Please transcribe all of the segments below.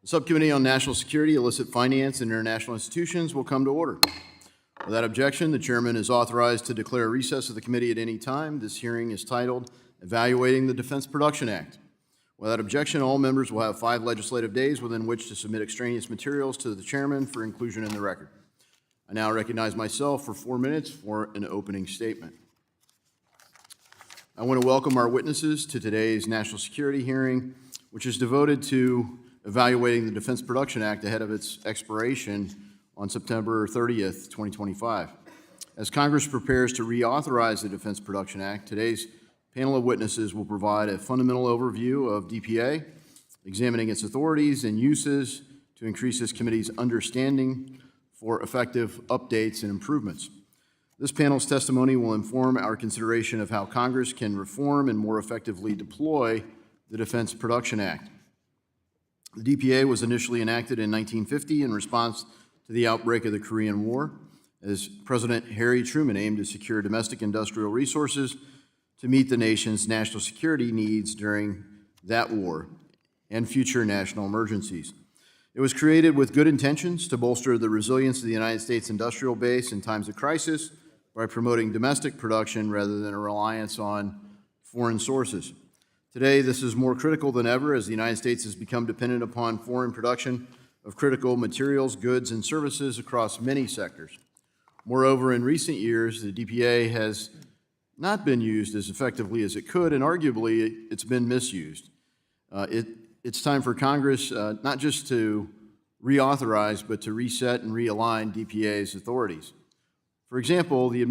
Subcommittee on National Security, Illicit Finance, and International Institutions will come to order. Without objection, the chairman is authorized to declare a recess of the committee at any time. This hearing is titled Evaluating the Defense Production Act. Without objection, all members will have 5 legislative days within which to submit extraneous materials to the chairman for inclusion in the record. I now recognize myself for 4 minutes for an opening statement. I want to welcome our witnesses to today's national security hearing, which is devoted to evaluating the Defense Production Act ahead of its expiration on September 30th, 2025. As Congress prepares to reauthorize the Defense Production Act, today's panel of witnesses will provide a fundamental overview of DPA, examining its authorities and uses to increase this committee's understanding for effective updates and improvements. This panel's testimony will inform our consideration of how Congress can reform and more effectively deploy the Defense Production Act. The DPA was initially enacted in 1950 in response to the outbreak of the Korean War, as President Harry Truman aimed to secure domestic industrial resources to meet the nation's national security needs during that war and future national emergencies. It was created with good intentions to bolster the resilience of the United States industrial base in times of crisis by promoting domestic production rather than a reliance on foreign sources. Today, this is more critical than ever as the United States has become dependent upon foreign production of critical materials, goods, and services across many sectors. Moreover, in recent years, the DPA has not been used as effectively as it could, and arguably, it's been misused. It's time for Congress not just to reauthorize, but to reset and realign DPA's authorities. For example, the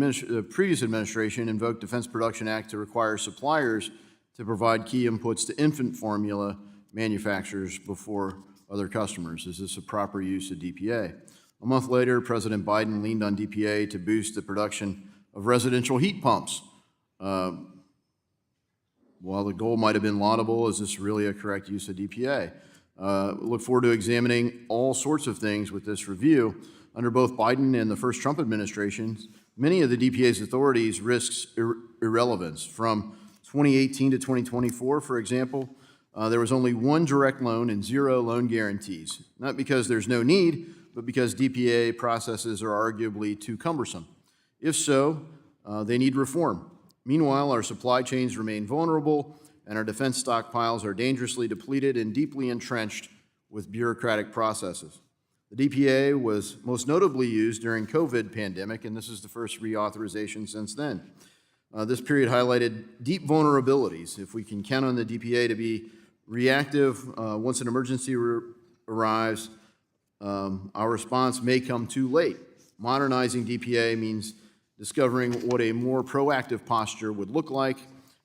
previous administration invoked Defense Production Act to require suppliers to provide key inputs to infant formula manufacturers before other customers. Is this a proper use of DPA? A month later, President Biden leaned on DPA to boost the production of residential heat pumps. While the goal might have been laudable, is this really a correct use of DPA? Look forward to examining all sorts of things with this review. Under both Biden and the first Trump administrations, many of the DPA's authorities risks irrelevance. From 2018 to 2024, for example, there was only 1 direct loan and 0 loan guarantees, not because there's no need, but because DPA processes are arguably too cumbersome. If so, they need reform. Meanwhile, our supply chains remain vulnerable, and our defense stockpiles are dangerously depleted and deeply entrenched with bureaucratic processes. The DPA was most notably used during COVID pandemic, and this is the first reauthorization since then. This period highlighted deep vulnerabilities. If we can count on the DPA to be reactive once an emergency arrives, our response may come too late. Modernizing DPA means discovering what a more proactive posture would look like.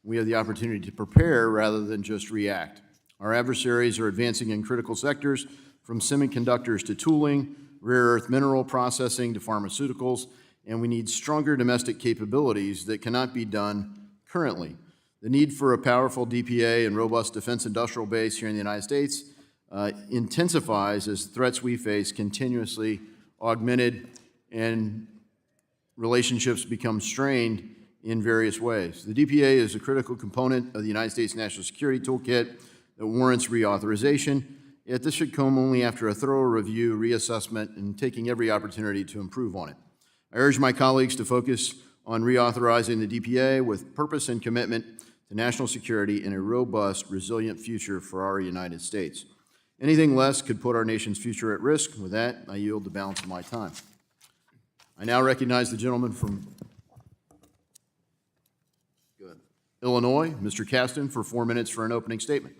We have the opportunity to prepare rather than just react. Our adversaries are advancing in critical sectors, from semiconductors to tooling, rare earth mineral processing to pharmaceuticals, and we need stronger domestic capabilities that cannot be done currently. The need for a powerful DPA and robust defense industrial base here in the United States intensifies as threats we face continuously augmented and relationships become strained in various ways. The DPA is a critical component of the United States national security toolkit that warrants reauthorization, yet this should come only after a thorough review, reassessment, and taking every opportunity to improve on it. I urge my colleagues to focus on reauthorizing the DPA with purpose and commitment to national security and a robust, resilient future for our United States. Anything less could put our nation's future at risk. With that, I yield the balance of my time. I now recognize the gentleman from Illinois, Mr. Caston, for 4 minutes for an opening statement.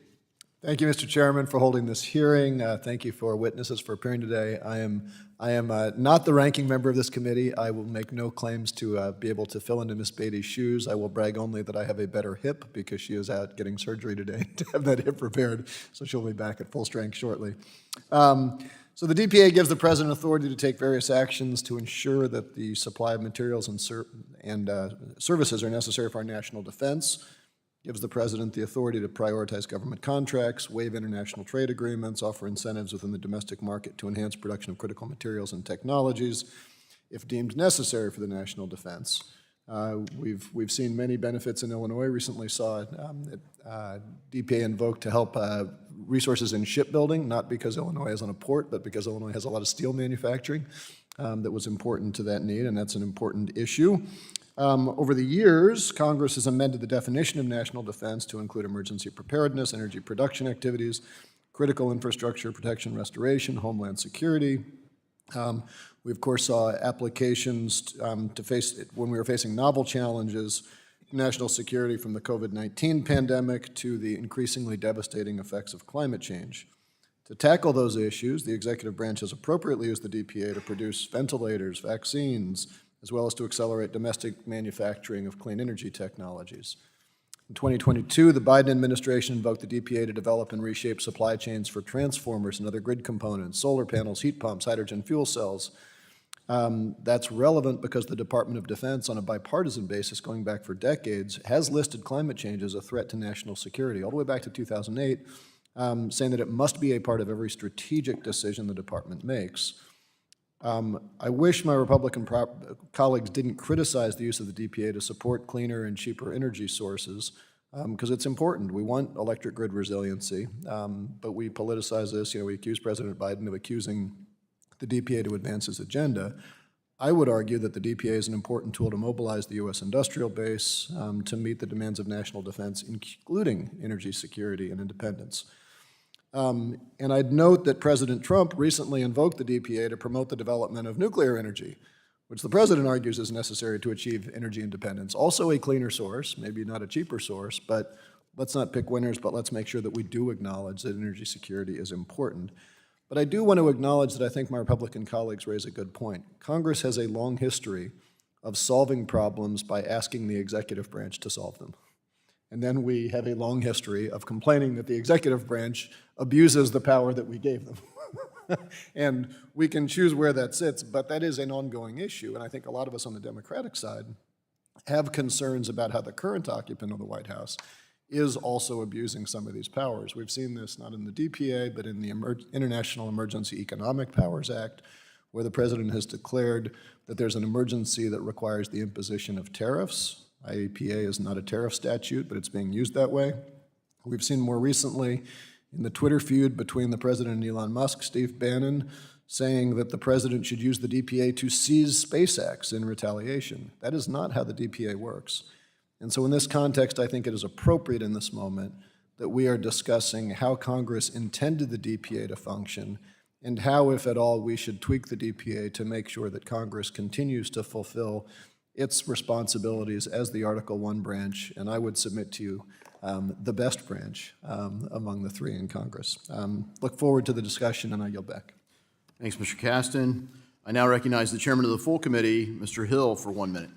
Thank you, Mr. Chairman, for holding this hearing. Thank you for witnesses for appearing today. I am not the ranking member of this committee. I will make no claims to be able to fill into Ms. Beatty's shoes. I will brag only that I have a better hip because she is out getting surgery today to have that hip repaired, so she'll be back at full strength shortly. So the DPA gives the President authority to take various actions to ensure that the supply of materials and services are necessary for our national defense. Gives the President the authority to prioritize government contracts, waive international trade agreements, offer incentives within the domestic market to enhance production of critical materials and technologies, if deemed necessary for the national defense. We've seen many benefits in Illinois. Recently saw DPA invoked to help resources in shipbuilding, not because Illinois isn't a port, but because Illinois has a lot of steel manufacturing that was important to that need, and that's an important issue. Over the years, Congress has amended the definition of national defense to include emergency preparedness, energy production activities, critical infrastructure protection restoration, homeland security. We, of course, saw applications to face, when we were facing novel challenges, national security from the COVID-19 pandemic to the increasingly devastating effects of climate change. To tackle those issues, the executive branch has appropriately used the DPA to produce ventilators, vaccines, as well as to accelerate domestic manufacturing of clean energy technologies. In 2022, the Biden administration invoked the DPA to develop and reshape supply chains for transformers and other grid components, solar panels, heat pumps, hydrogen fuel cells. That's relevant because the Department of Defense, on a bipartisan basis going back for decades, has listed climate change as a threat to national security, all the way back to 2008, saying that it must be a part of every strategic decision the department makes. I wish my Republican colleagues didn't criticize the use of the DPA to support cleaner and cheaper energy sources, because it's important. We want electric grid resiliency, but we politicize this. We accuse President Biden of accusing the DPA to advance his agenda. I would argue that the DPA is an important tool to mobilize the U.S. industrial base to meet the demands of national defense, including energy security and independence. And I'd note that President Trump recently invoked the DPA to promote the development of nuclear energy, which the president argues is necessary to achieve energy independence. Also a cleaner source, maybe not a cheaper source, but let's not pick winners, but let's make sure that we do acknowledge that energy security is important. But I do want to acknowledge that I think my Republican colleagues raise a good point. Congress has a long history of solving problems by asking the executive branch to solve them. And then we have a long history of complaining that the executive branch abuses the power that we gave them. And we can choose where that sits, but that is an ongoing issue. And I think a lot of us on the Democratic side have concerns about how the current occupant of the White House is also abusing some of these powers. We've seen this not in the DPA, but in the International Emergency Economic Powers Act, where the president has declared that there's an emergency that requires the imposition of tariffs. IEPA is not a tariff statute, but it's being used that way. We've seen more recently in the Twitter feud between the president and Elon Musk, Steve Bannon saying that the president should use the DPA to seize SpaceX in retaliation. That is not how the DPA works. And so in this context, I think it is appropriate in this moment that we are discussing how Congress intended the DPA to function and how, if at all, we should tweak the DPA to make sure that Congress continues to fulfill its responsibilities as the Article I branch, and I would submit to you the best branch among the three in Congress. Look forward to the discussion, and I yield back. Thanks, Mr. Caston. I now recognize the chairman of the full committee, Mr. Hill, for 1 minute.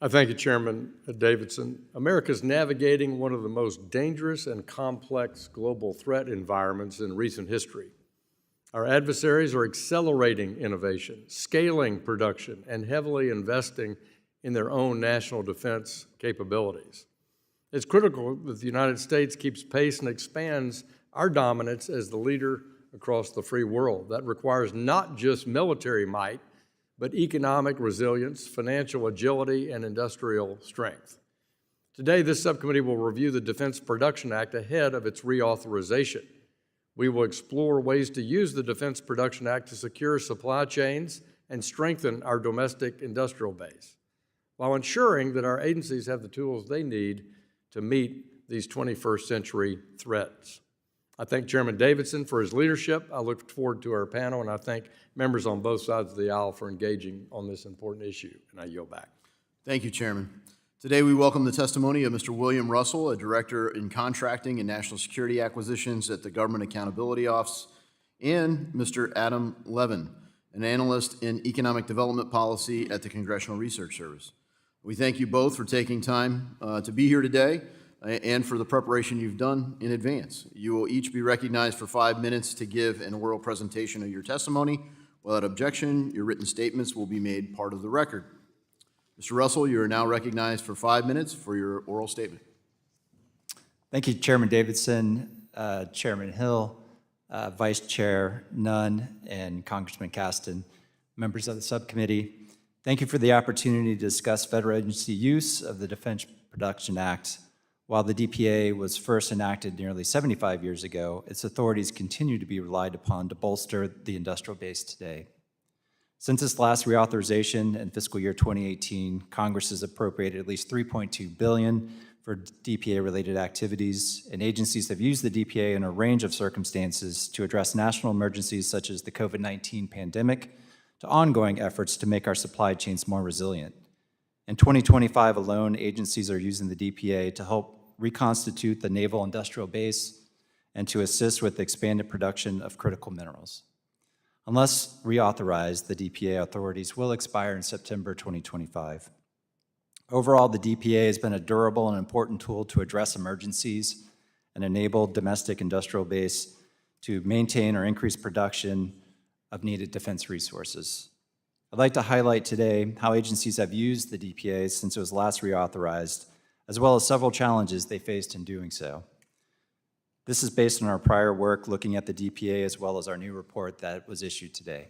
I thank you, Chairman Davidson. America is navigating one of the most dangerous and complex global threat environments in recent history. Our adversaries are accelerating innovation, scaling production, and heavily investing in their own national defense capabilities. It's critical that the United States keeps pace and expands our dominance as the leader across the free world. That requires not just military might, but economic resilience, financial agility, and industrial strength. Today, this subcommittee will review the Defense Production Act ahead of its reauthorization. We will explore ways to use the Defense Production Act to secure supply chains and strengthen our domestic industrial base, while ensuring that our agencies have the tools they need to meet these 21st century threats. I thank Chairman Davidson for his leadership. I look forward to our panel, and I thank members on both sides of the aisle for engaging on this important issue, and I yield back. Thank you, Chairman. Today we welcome the testimony of Mr. William Russell, a Director in Contracting and National Security Acquisitions at the Government Accountability Office, and Mr. Adam Levin, an Analyst in Economic Development Policy at the Congressional Research Service. We thank you both for taking time to be here today and for the preparation you've done in advance. You will each be recognized for 5 minutes to give an oral presentation of your testimony. Without objection, your written statements will be made part of the record. Mr. Russell, you are now recognized for 5 minutes for your oral statement. Thank you, Chairman Davidson, Chairman Hill, Vice Chair Nunn, and Congressman Caston, members of the subcommittee. Thank you for the opportunity to discuss federal agency use of the Defense Production Act. While the DPA was first enacted nearly 75 years ago, its authorities continue to be relied upon to bolster the industrial base today. Since its last reauthorization in fiscal year 2018, Congress has appropriated at least $3.2 billion for DPA-related activities, and agencies have used the DPA in a range of circumstances to address national emergencies such as the COVID-19 pandemic to ongoing efforts to make our supply chains more resilient. In 2025 alone, agencies are using the DPA to help reconstitute the naval industrial base and to assist with the expanded production of critical minerals. Unless reauthorized, the DPA authorities will expire in September 2025. Overall, the DPA has been a durable and important tool to address emergencies and enable domestic industrial base to maintain or increase production of needed defense resources. I'd like to highlight today how agencies have used the DPA since it was last reauthorized, as well as several challenges they faced in doing so. This is based on our prior work looking at the DPA as well as our new report that was issued today.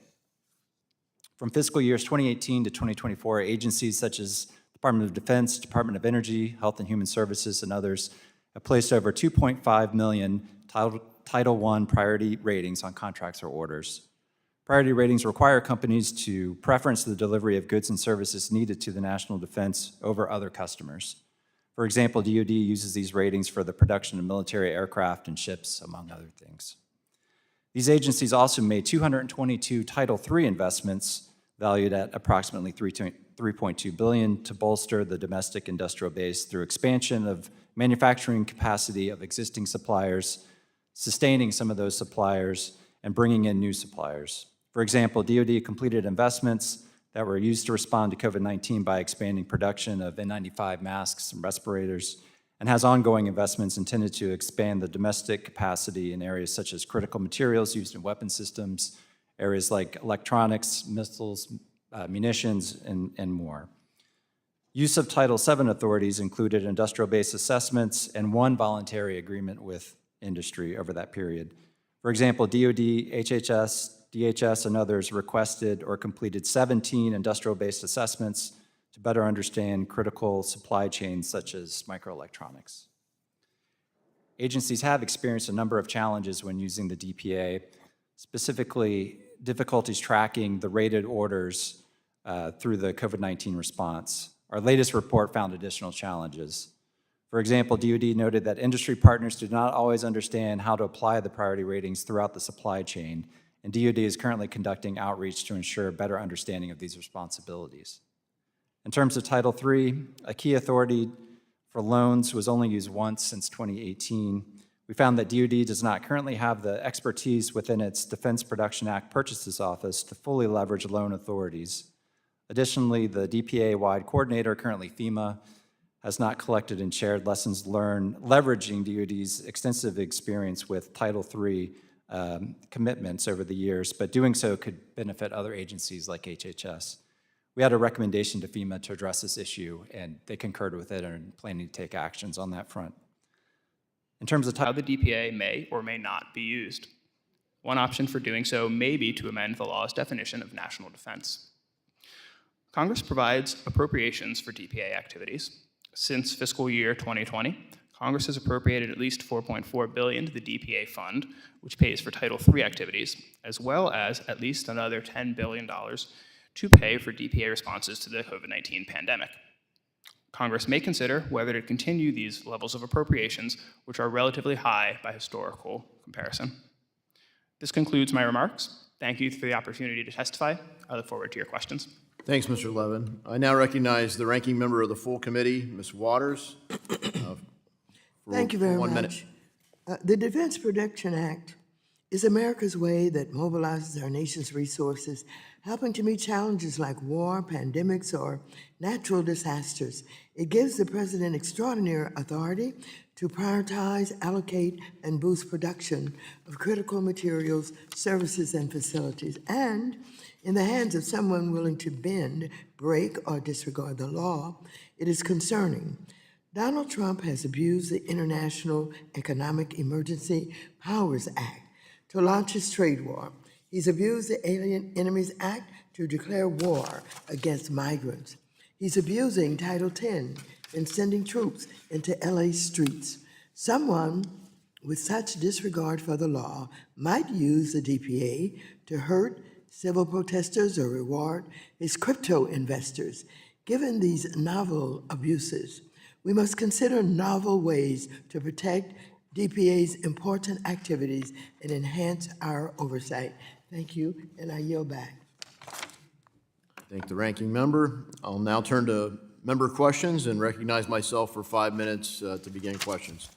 From fiscal years 2018 to 2024, agencies such as Department of Defense, Department of Energy, Health and Human Services, and others have placed over 2.5 million Title I priority ratings on contracts or orders. Priority ratings require companies to preference the delivery of goods and services needed to the national defense over other customers. For example, DoD uses these ratings for the production of military aircraft and ships, among other things. These agencies also made 222 Title III investments valued at approximately $3.2 billion to bolster the domestic industrial base through expansion of manufacturing capacity of existing suppliers, sustaining some of those suppliers, and bringing in new suppliers. For example, DoD completed investments that were used to respond to COVID-19 by expanding production of N95 masks and respirators, and has ongoing investments intended to expand the domestic capacity in areas such as critical materials used in weapon systems, areas like electronics, missiles, munitions, and more. Use of Title VII authorities included industrial base assessments and one voluntary agreement with industry over that period. For example, DoD, HHS, DHS, and others requested or completed 17 industrial-based assessments to better understand critical supply chains such as microelectronics. Agencies have experienced a number of challenges when using the DPA, specifically difficulties tracking the rated orders through the COVID-19 response. Our latest report found additional challenges. For example, DoD noted that industry partners do not always understand how to apply the priority ratings throughout the supply chain, and DoD is currently conducting outreach to ensure better understanding of these responsibilities. In terms of Title III, a key authority for loans was only used once since 2018. We found that DoD does not currently have the expertise within its Defense Production Act Purchases Office to fully leverage loan authorities. Additionally, the DPA-wide coordinator, currently FEMA, has not collected and shared lessons learned leveraging DoD's extensive experience with Title III commitments over the years, but doing so could benefit other agencies like HHS. We had a recommendation to FEMA to address this issue, and they concurred with it and are planning to take actions on that front. In terms of how the DPA may or may not be used. One option for doing so may be to amend the law's definition of national defense. Congress provides appropriations for DPA activities. Since fiscal year 2020, Congress has appropriated at least $4.4 billion to the DPA fund, which pays for Title III activities, as well as at least another $10 billion to pay for DPA responses to the COVID-19 pandemic. Congress may consider whether to continue these levels of appropriations, which are relatively high by historical comparison. This concludes my remarks. Thank you for the opportunity to testify. I look forward to your questions. Thanks, Mr. Levin. I now recognize the ranking member of the full committee, Ms. Waters. Thank you very 1 much. minute. The Defense Production Act is America's way that mobilizes our nation's resources, helping to meet challenges like war, pandemics, or natural disasters. It gives the President extraordinary authority to prioritize, allocate, and boost production of critical materials, services, and facilities. And in the hands of someone willing to bend, break, or disregard the law, it is concerning. Donald Trump has abused the International Economic Emergency Powers Act to launch his trade war. He's abused the Alien Enemies Act to declare war against migrants. He's abusing Title X and sending troops into LA streets. Someone with such disregard for the law might use the DPA to hurt civil protesters or reward his crypto investors. Given these novel abuses, we must consider novel ways to protect DPA's important activities and enhance our oversight. Thank you, and I yield back. Thank the ranking member. I'll now turn to member questions and recognize myself for 5 minutes to begin questions.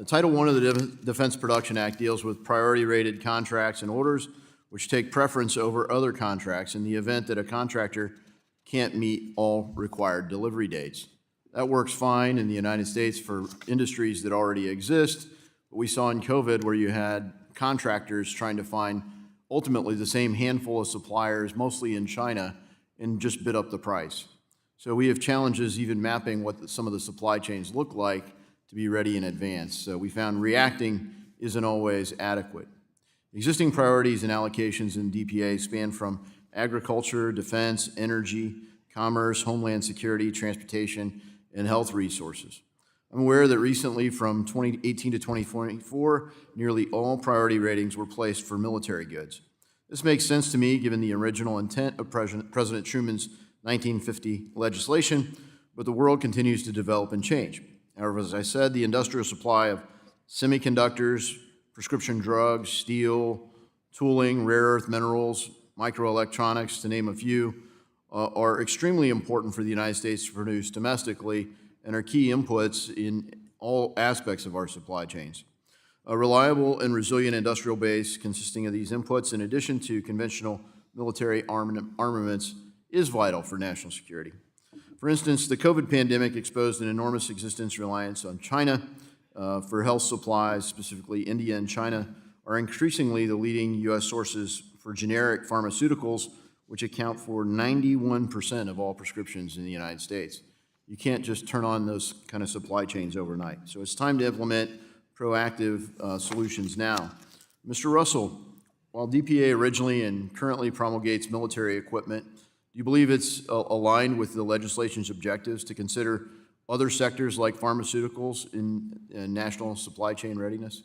Title I of the Defense Production Act deals with priority-rated contracts and orders which take preference over other contracts in the event that a contractor can't meet all required delivery dates. That works fine in the United States for industries that already exist, but we saw in COVID where you had contractors trying to find ultimately the same handful of suppliers, mostly in China, and just bid up the price. So we have challenges even mapping what some of the supply chains look like to be ready in advance. So we found reacting isn't always adequate. Existing priorities and allocations in DPA span from agriculture, defense, energy, commerce, homeland security, transportation, and health resources. I'm aware that recently from 2018 to 2024, nearly all priority ratings were placed for military goods. This makes sense to me given the original intent of President Truman's 1950 legislation, but the world continues to develop and change. However, as I said, the industrial supply of semiconductors, prescription drugs, steel, tooling, rare earth minerals, microelectronics, to name a few, are extremely important for the United States to produce domestically and are key inputs in all aspects of our supply chains. A reliable and resilient industrial base consisting of these inputs, in addition to conventional military armaments, is vital for national security. For instance, the COVID pandemic exposed an enormous existence reliance on China for health supplies. Specifically, India and China are increasingly the leading U.S. sources for generic pharmaceuticals, which account for 91% of all prescriptions in the United States. You can't just turn on those kind of supply chains overnight. So it's time to implement proactive solutions now. Mr. Russell, while DPA originally and currently promulgates military equipment, do you believe it's aligned with the legislation's objectives to consider other sectors like pharmaceuticals in national supply chain readiness?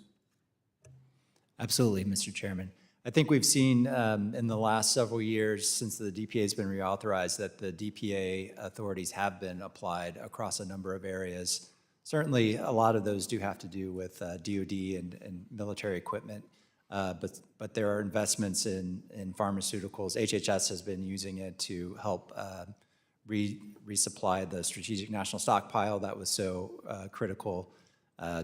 Absolutely, Mr. Chairman. I think we've seen in the last several years since the DPA has been reauthorized that the DPA authorities have been applied across a number of areas. Certainly, a lot of those do have to do with DoD and military equipment, but there are investments in pharmaceuticals. HHS has been using it to help resupply the strategic national stockpile that was so critical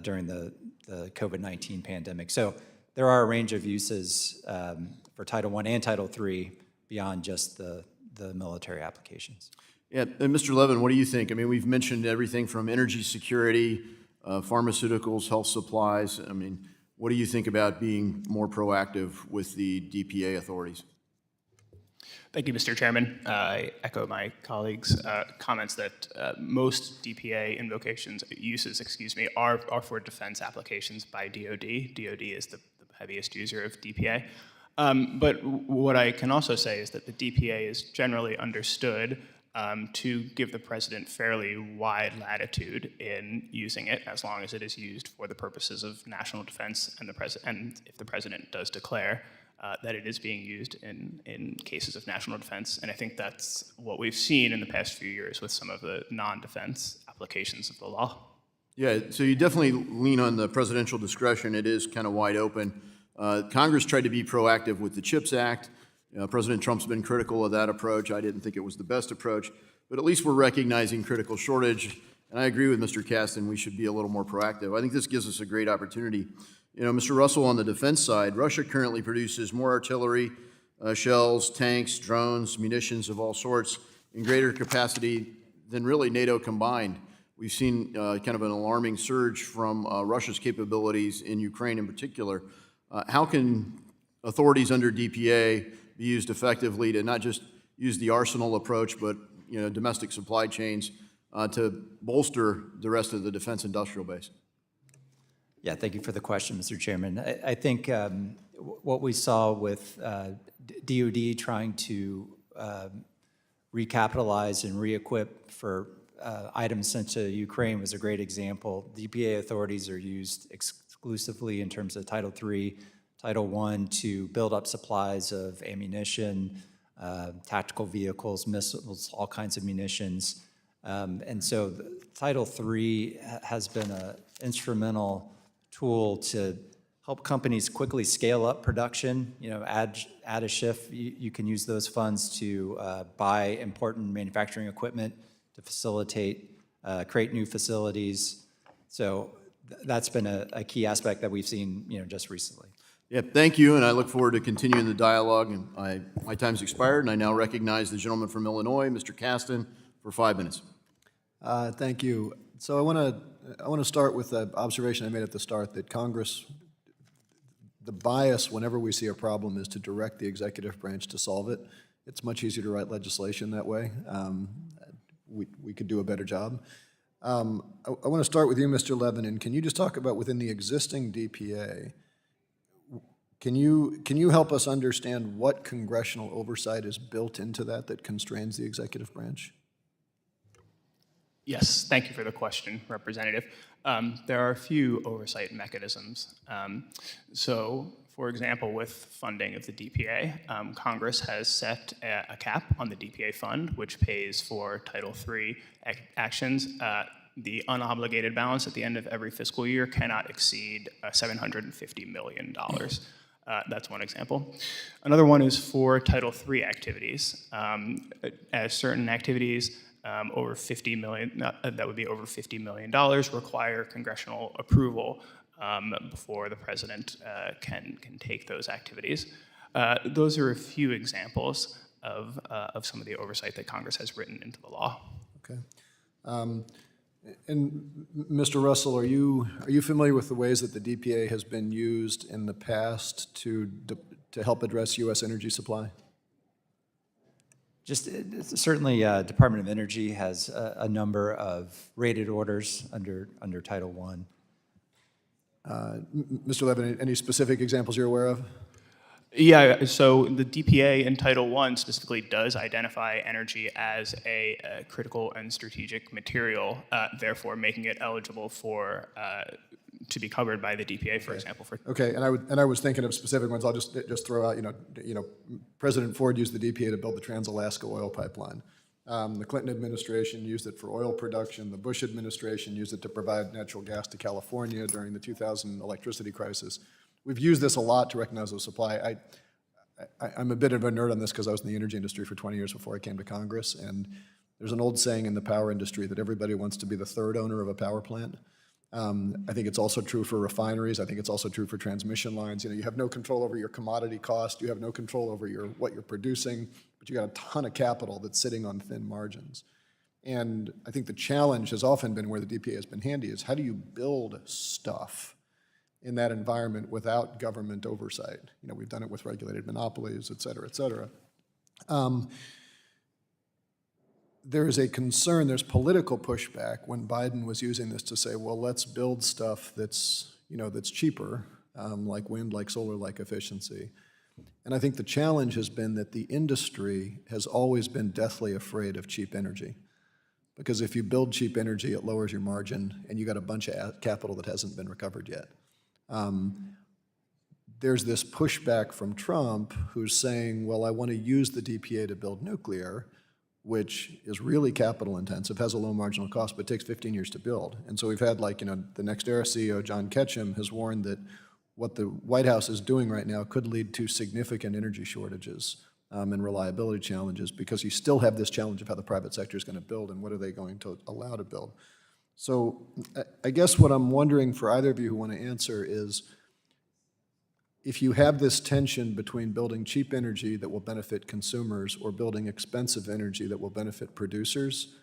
during the COVID-19 pandemic. So there are a range of uses for Title I and Title III beyond just the military applications. Yeah, and Mr. Levin, what do you think? I mean, we've mentioned everything from energy security, pharmaceuticals, health supplies. I mean, what do you think about being more proactive with the DPA authorities? Thank you, Mr. Chairman. I echo my colleagues' comments that most DPA uses, are for defense applications by DoD. DoD is the heaviest user of DPA. But what I can also say is that the DPA is generally understood to give the president fairly wide latitude in using it, as long as it is used for the purposes of national defense, and if the president does declare that it is being used in cases of national defense. And I think that's what we've seen in the past few years with some of the non-defense applications of the law. Yeah, so you definitely lean on the presidential discretion. It is kind of wide open. Congress tried to be proactive with the CHIPS Act. President Trump's been critical of that approach. I didn't think it was the best approach, but at least we're recognizing critical shortage. And I agree with Mr. Kasten, we should be a little more proactive. I think this gives us a great opportunity. You know, Mr. Russell, on the defense side, Russia currently produces more artillery, shells, tanks, drones, munitions of all sorts in greater capacity than really NATO combined. We've seen kind of an alarming surge from Russia's capabilities in Ukraine in particular. How can authorities under DPA be used effectively to not just use the arsenal approach, but domestic supply chains to bolster the rest of the defense industrial base? Yeah, thank you for the question, Mr. Chairman. I think what we saw with DoD trying to recapitalize and re-equip for items sent to Ukraine was a great example. DPA authorities are used exclusively in terms of Title III, Title I to build up supplies of ammunition, tactical vehicles, missiles, all kinds of munitions. And so Title III has been an instrumental tool to help companies quickly scale up production, add a shift. You can use those funds to buy important manufacturing equipment to facilitate, create new facilities. So that's been a key aspect that we've seen, just recently. Yeah, thank you, and I look forward to continuing the dialogue. And my time's expired, and I now recognize the gentleman from Illinois, Mr. Caston, for 5 minutes. Thank you. So I want to start with the observation I made at the start that Congress, the bias whenever we see a problem is to direct the executive branch to solve it. It's much easier to write legislation that way. We could do a better job. I want to start with you, Mr. Levin, and can you just talk about within the existing DPA, can you help us understand what congressional oversight is built into that constrains the executive branch? Yes, thank you for the question, Representative. There are a few oversight mechanisms. So, for example, with funding of the DPA, Congress has set a cap on the DPA fund, which pays for Title III actions. The unobligated balance at the end of every fiscal year cannot exceed $750 million. That's one example. Another one is for Title III activities. As certain activities over $50 million, that would be over $50 million, require congressional approval before the president can take those activities. Those are a few examples of some of the oversight that Congress has written into the law. Okay. And Mr. Russell, are you familiar with the ways that the DPA has been used in the past to help address U.S. energy supply? Just certainly, Department of Energy has a number of rated orders under Title I. Mr. Levin, any specific examples you're aware of? Yeah, so the DPA in Title I specifically does identify energy as a critical and strategic material, therefore making it eligible for to be covered by the DPA, for example. Okay, and I was thinking of specific ones. I'll just throw out. President Ford used the DPA to build the Trans-Alaska oil pipeline. The Clinton administration used it for oil production. The Bush administration used it to provide natural gas to California during the 2000 electricity crisis. We've used this a lot to recognize the supply. I'm a bit of a nerd on this because I was in the energy industry for 20 years before I came to Congress, and there's an old saying in the power industry that everybody wants to be the third owner of a power plant. I think it's also true for refineries. I think it's also true for transmission lines. You have no control over your commodity cost. You have no control over what you're producing, but you got a ton of capital that's sitting on thin margins. And I think the challenge has often been where the DPA has been handy is how do you build stuff in that environment without government oversight? We've done it with regulated monopolies, et cetera, et cetera. There is a concern, there's political pushback when Biden was using this to say, well, let's build stuff that's cheaper, like wind, like solar, like efficiency. And I think the challenge has been that the industry has always been deathly afraid of cheap energy. Because if you build cheap energy, it lowers your margin, and you got a bunch of capital that hasn't been recovered yet. There's this pushback from Trump who's saying, well, I want to use the DPA to build nuclear, which is really capital intensive, has a low marginal cost, but takes 15 years to build. And so we've had the NextEra CEO, John Ketchum, has warned that what the White House is doing right now could lead to significant energy shortages and reliability challenges because you still have this challenge of how the private sector is going to build and what are they going to allow to build. So I guess what I'm wondering for either of you who want to answer is, if you have this tension between building cheap energy that will benefit consumers or building expensive energy that will benefit producers,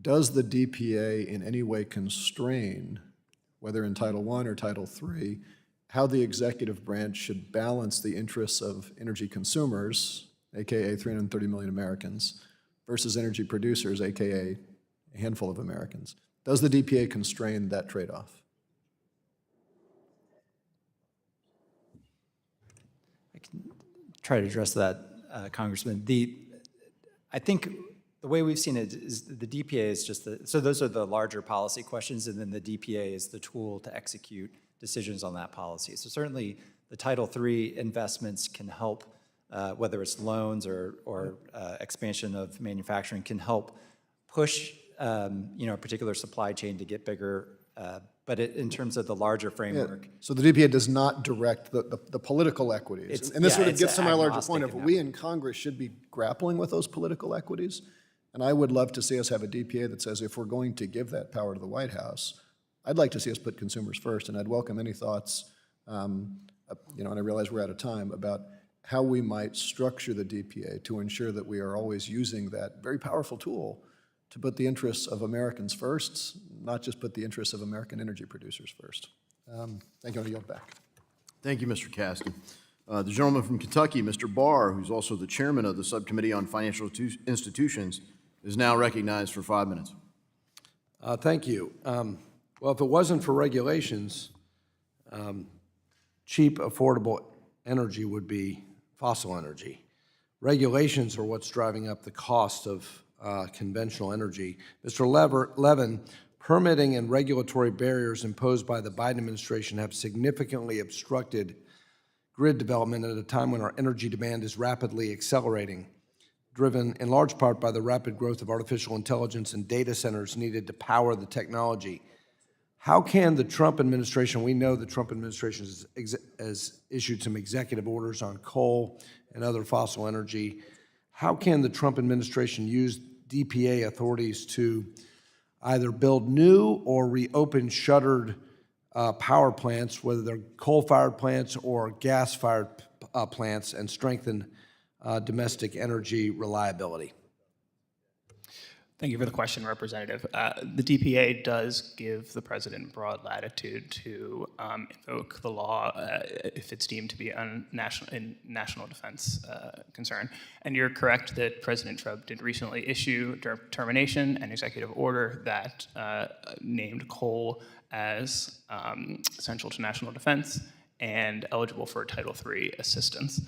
does the DPA in any way constrain, whether in Title I or Title III, how the executive branch should balance the interests of energy consumers, aka 330 million Americans, versus energy producers, aka a handful of Americans? Does the DPA constrain that trade-off? try to address that, Congressman. I think the way we've seen it is the DPA is just so those are the larger policy questions, and then the DPA is the tool to execute decisions on that policy. So certainly the Title III investments can help, whether it's loans or expansion of manufacturing, can help push a particular supply chain to get bigger. But in terms of the larger framework. So the DPA does not direct the political equities. And this sort of gets to my larger point of we in Congress should be grappling with those political equities. And I would love to see us have a DPA that says if we're going to give that power to the White House, I'd like to see us put consumers first, and I'd welcome any thoughts, and I realize we're out of time, about how we might structure the DPA to ensure that we are always using that very powerful tool to put the interests of Americans first, not just put the interests of American energy producers first. Thank you. I'll yield back. Thank you, Mr. Caston. The gentleman from Kentucky, Mr. Barr, who's also the chairman of the Subcommittee on Financial Institutions, is now recognized for 5 minutes. Thank you. Well, if it wasn't for regulations, cheap, affordable energy would be fossil energy. Regulations are what's driving up the cost of conventional energy. Mr. Levin, permitting and regulatory barriers imposed by the Biden administration have significantly obstructed grid development at a time when our energy demand is rapidly accelerating, driven in large part by the rapid growth of artificial intelligence and data centers needed to power the technology. How can the Trump administration, we know the Trump administration has issued some executive orders on coal and other fossil energy. How can the Trump administration use DPA authorities to either build new or reopen shuttered power plants, whether they're coal-fired plants or gas-fired plants, and strengthen domestic energy reliability? Thank you for the question, Representative. The DPA does give the president broad latitude to invoke the law if it's deemed to be in national defense concern. And you're correct that President Trump did recently issue determination and executive order that named coal as essential to national defense and eligible for Title III assistance.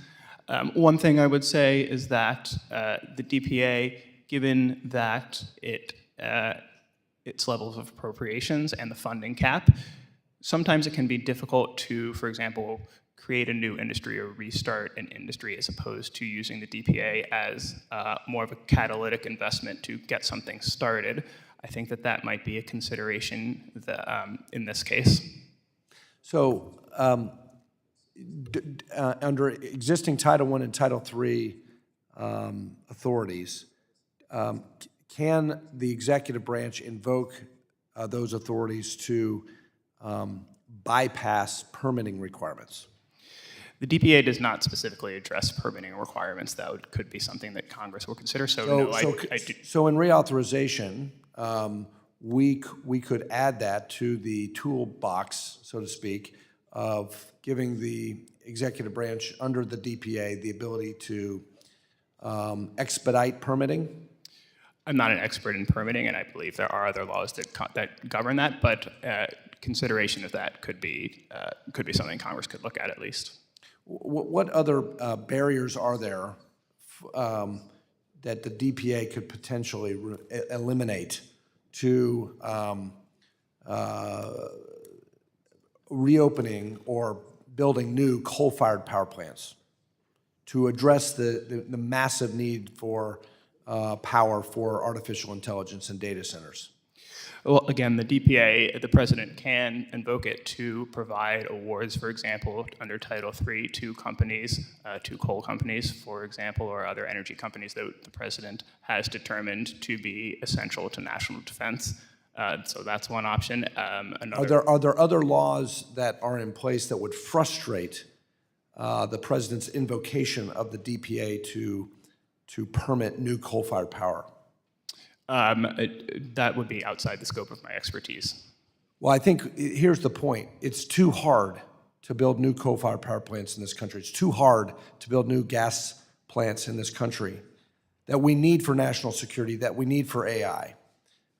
One thing I would say is that the DPA, given that its levels of appropriations and the funding cap, sometimes it can be difficult to, for example, create a new industry or restart an industry as opposed to using the DPA as more of a catalytic investment to get something started. I think that might be a consideration in this case. So under existing Title I and Title III authorities, can the executive branch invoke those authorities to bypass permitting requirements? The DPA does not specifically address permitting requirements. That could be something that Congress will consider. So in reauthorization, we could add that to the toolbox, so to speak, of giving the executive branch under the DPA the ability to expedite permitting. I'm not an expert in permitting, and I believe there are other laws that govern that, but consideration of that could be something Congress could look at least. What other barriers are there that the DPA could potentially eliminate to reopening or building new coal-fired power plants to address the massive need for power for artificial intelligence and data centers? Well, again, the DPA, the president can invoke it to provide awards, for example, under Title III to companies, to coal companies, for example, or other energy companies that the president has determined to be essential to national defense. So that's one option. Are there other laws that are in place that would frustrate the president's invocation of the DPA to permit new coal-fired power? That would be outside the scope of my expertise. Well, I think here's the point. It's too hard to build new coal-fired power plants in this country. It's too hard to build new gas plants in this country that we need for national security, that we need for AI.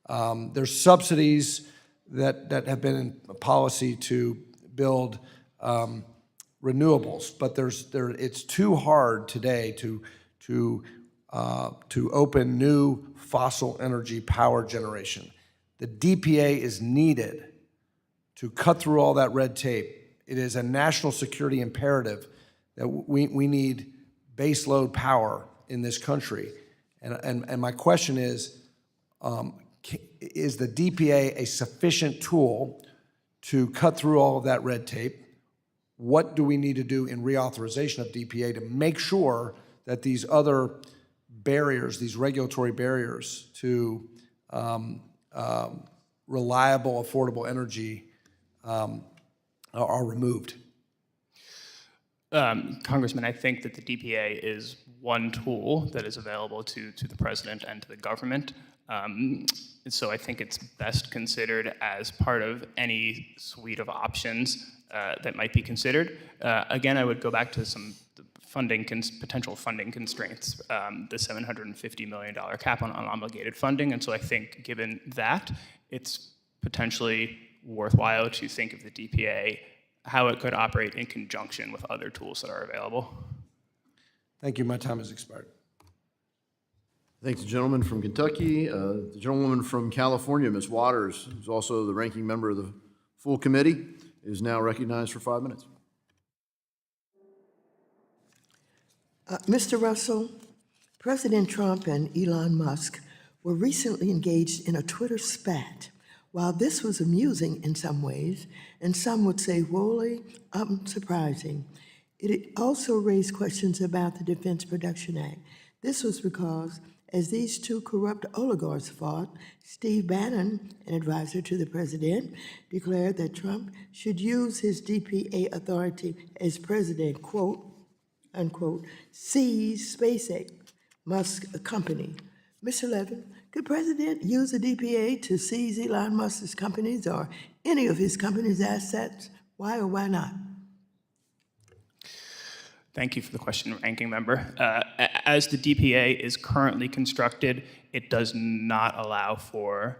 There's subsidies that have been in policy to build renewables, but it's too hard today to open new fossil energy power generation. The DPA is needed to cut through all that red tape. It is a national security imperative that we need baseload power in this country. And my question is the DPA a sufficient tool to cut through all of that red tape? What do we need to do in reauthorization of DPA to make sure that these other barriers, these regulatory barriers to reliable, affordable energy are removed? Congressman, I think that the DPA is one tool that is available to the president and to the government. So I think it's best considered as part of any suite of options that might be considered. Again, I would go back to some potential funding constraints, the $750 million cap on unobligated funding. And so I think given that, it's potentially worthwhile to think of the DPA, how it could operate in conjunction with other tools that are available. Thank you. My time has expired. Thanks, the gentleman from Kentucky. The gentlewoman from California, Ms. Waters, who's also the ranking member of the full committee, is now recognized for 5 minutes. Mr. Russell, President Trump and Elon Musk were recently engaged in a Twitter spat. While this was amusing in some ways, and some would say wholly unsurprising, it also raised questions about the Defense Production Act. This was because, as these two corrupt oligarchs fought, Steve Bannon, an advisor to the president, declared that Trump should use his DPA authority as president, quote, unquote, seize SpaceX, Musk's company. Mr. Levin, could President use the DPA to seize Elon Musk's companies or any of his company's assets? Why or why not? Thank you for the question, Ranking Member. As the DPA is currently constructed, it does not allow for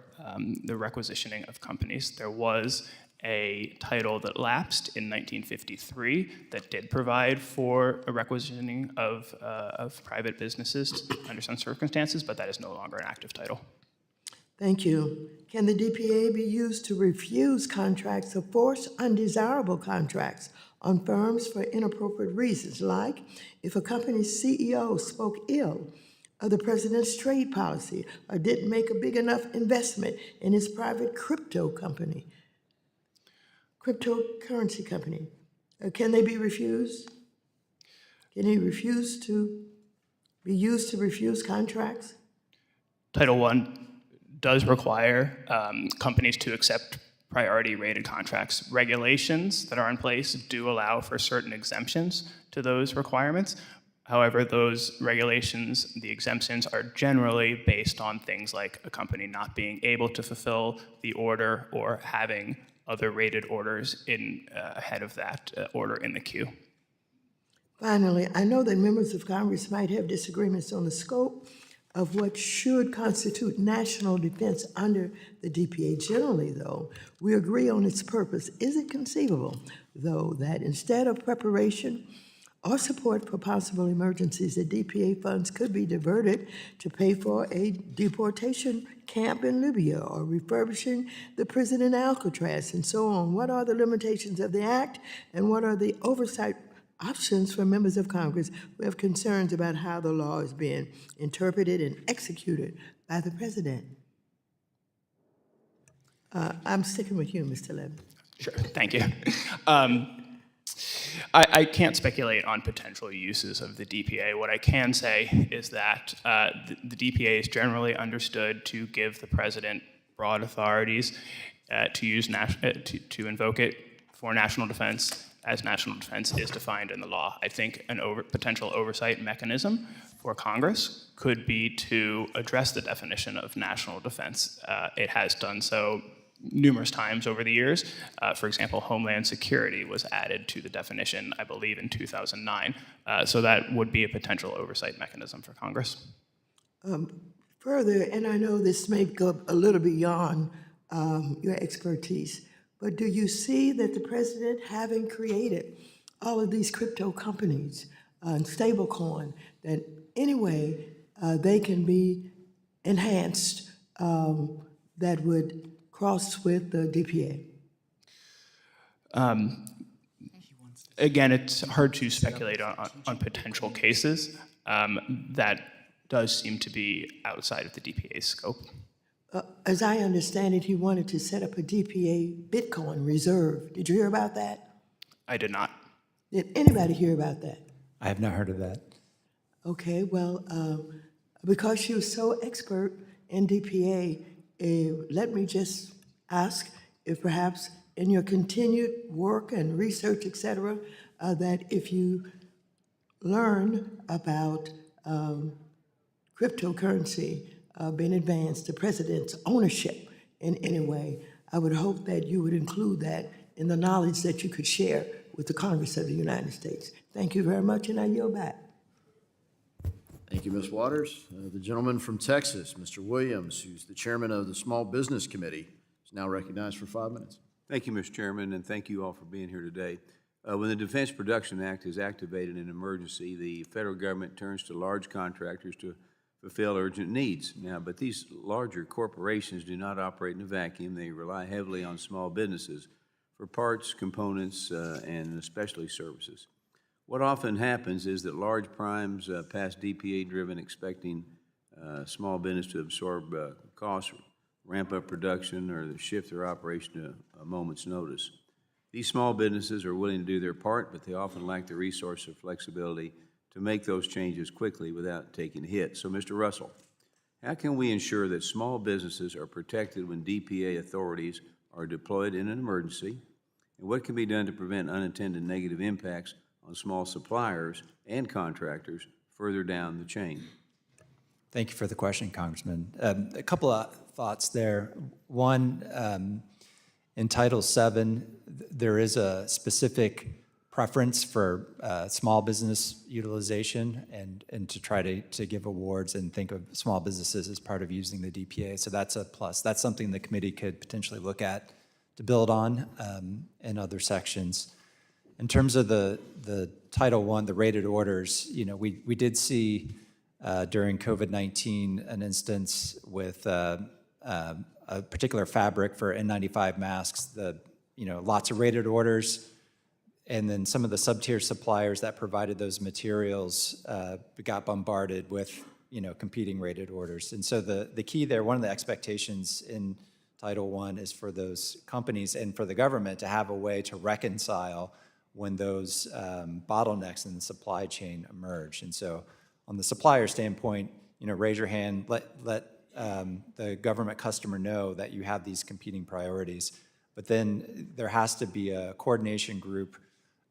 the requisitioning of companies. There was a title that lapsed in 1953 that did provide for a requisitioning of private businesses under some circumstances, but that is no longer an active title. Thank you. Can the DPA be used to refuse contracts or force undesirable contracts on firms for inappropriate reasons, like if a company's CEO spoke ill of the president's trade policy or didn't make a big enough investment in his private cryptocurrency company? Can they be refused? Can he refuse to be used to refuse contracts? Title I does require companies to accept priority rated contracts. Regulations that are in place do allow for certain exemptions to those requirements. However, those regulations, the exemptions, are generally based on things like a company not being able to fulfill the order or having other rated orders ahead of that order in the queue. Finally, I know that members of Congress might have disagreements on the scope of what should constitute national defense under the DPA. Generally, though, we agree on its purpose. Is it conceivable, though, that instead of preparation or support for possible emergencies, the DPA funds could be diverted to pay for a deportation camp in Libya or refurbishing the prison in Alcatraz and so on? What are the limitations of the act, and what are the oversight options for members of Congress who have concerns about how the law is being interpreted and executed by the president? I'm sticking with you, Mr. Levin. Sure, thank you. I can't speculate on potential uses of the DPA. What I can say is that the DPA is generally understood to give the president broad authorities to invoke it for national defense, as national defense is defined in the law. I think an potential oversight mechanism for Congress could be to address the definition of national defense. It has done so numerous times over the years. For example, Homeland Security was added to the definition, I believe, in 2009. So that would be a potential oversight mechanism for Congress. Further, and I know this may go a little beyond your expertise, but do you see that the president, having created all of these crypto companies and stablecoin, that anyway they can be enhanced that would cross with the DPA? Again, it's hard to speculate on potential cases. That does seem to be outside of the DPA's scope. As I understand it, he wanted to set up a DPA Bitcoin reserve. Did you hear about that? I did not. Did anybody hear about that? I have not heard of that. Okay, well, because you're so expert in DPA, let me just ask if perhaps in your continued work and research, et cetera, that if you learn about cryptocurrency being advanced, the president's ownership in any way, I would hope that you would include that in the knowledge that you could share with the Congress of the United States. Thank you very much, and I yield back. Thank you, Ms. Waters. The gentleman from Texas, Mr. Williams, who's the chairman of the Small Business Committee, is now recognized for 5 minutes. Thank you, Mr. Chairman, and thank you all for being here today. When the Defense Production Act is activated in an emergency, the federal government turns to large contractors to fulfill urgent needs. Now, but these larger corporations do not operate in a vacuum. They rely heavily on small businesses for parts, components, and especially services. What often happens is that large primes pass DPA-driven expecting small business to absorb costs, ramp up production, or shift their operation to a moment's notice. These small businesses are willing to do their part, but they often lack the resource or flexibility to make those changes quickly without taking a hit. So, Mr. Russell, how can we ensure that small businesses are protected when DPA authorities are deployed in an emergency? And what can be done to prevent unintended negative impacts on small suppliers and contractors further down the chain? Thank you for the question, Congressman. A couple of thoughts there. One, in Title VII, there is a specific preference for small business utilization and to try to give awards and think of small businesses as part of using the DPA. So that's a plus. That's something the committee could potentially look at to build on in other sections. In terms of the Title I, the rated orders, we did see during COVID-19 an instance with a particular fabric for N95 masks, lots of rated orders, and then some of the sub-tier suppliers that provided those materials got bombarded with competing rated orders. And so the key there, one of the expectations in Title I is for those companies and for the government to have a way to reconcile when those bottlenecks in the supply chain emerge. And so on the supplier standpoint, raise your hand, let the government customer know that you have these competing priorities. But then there has to be a coordination group.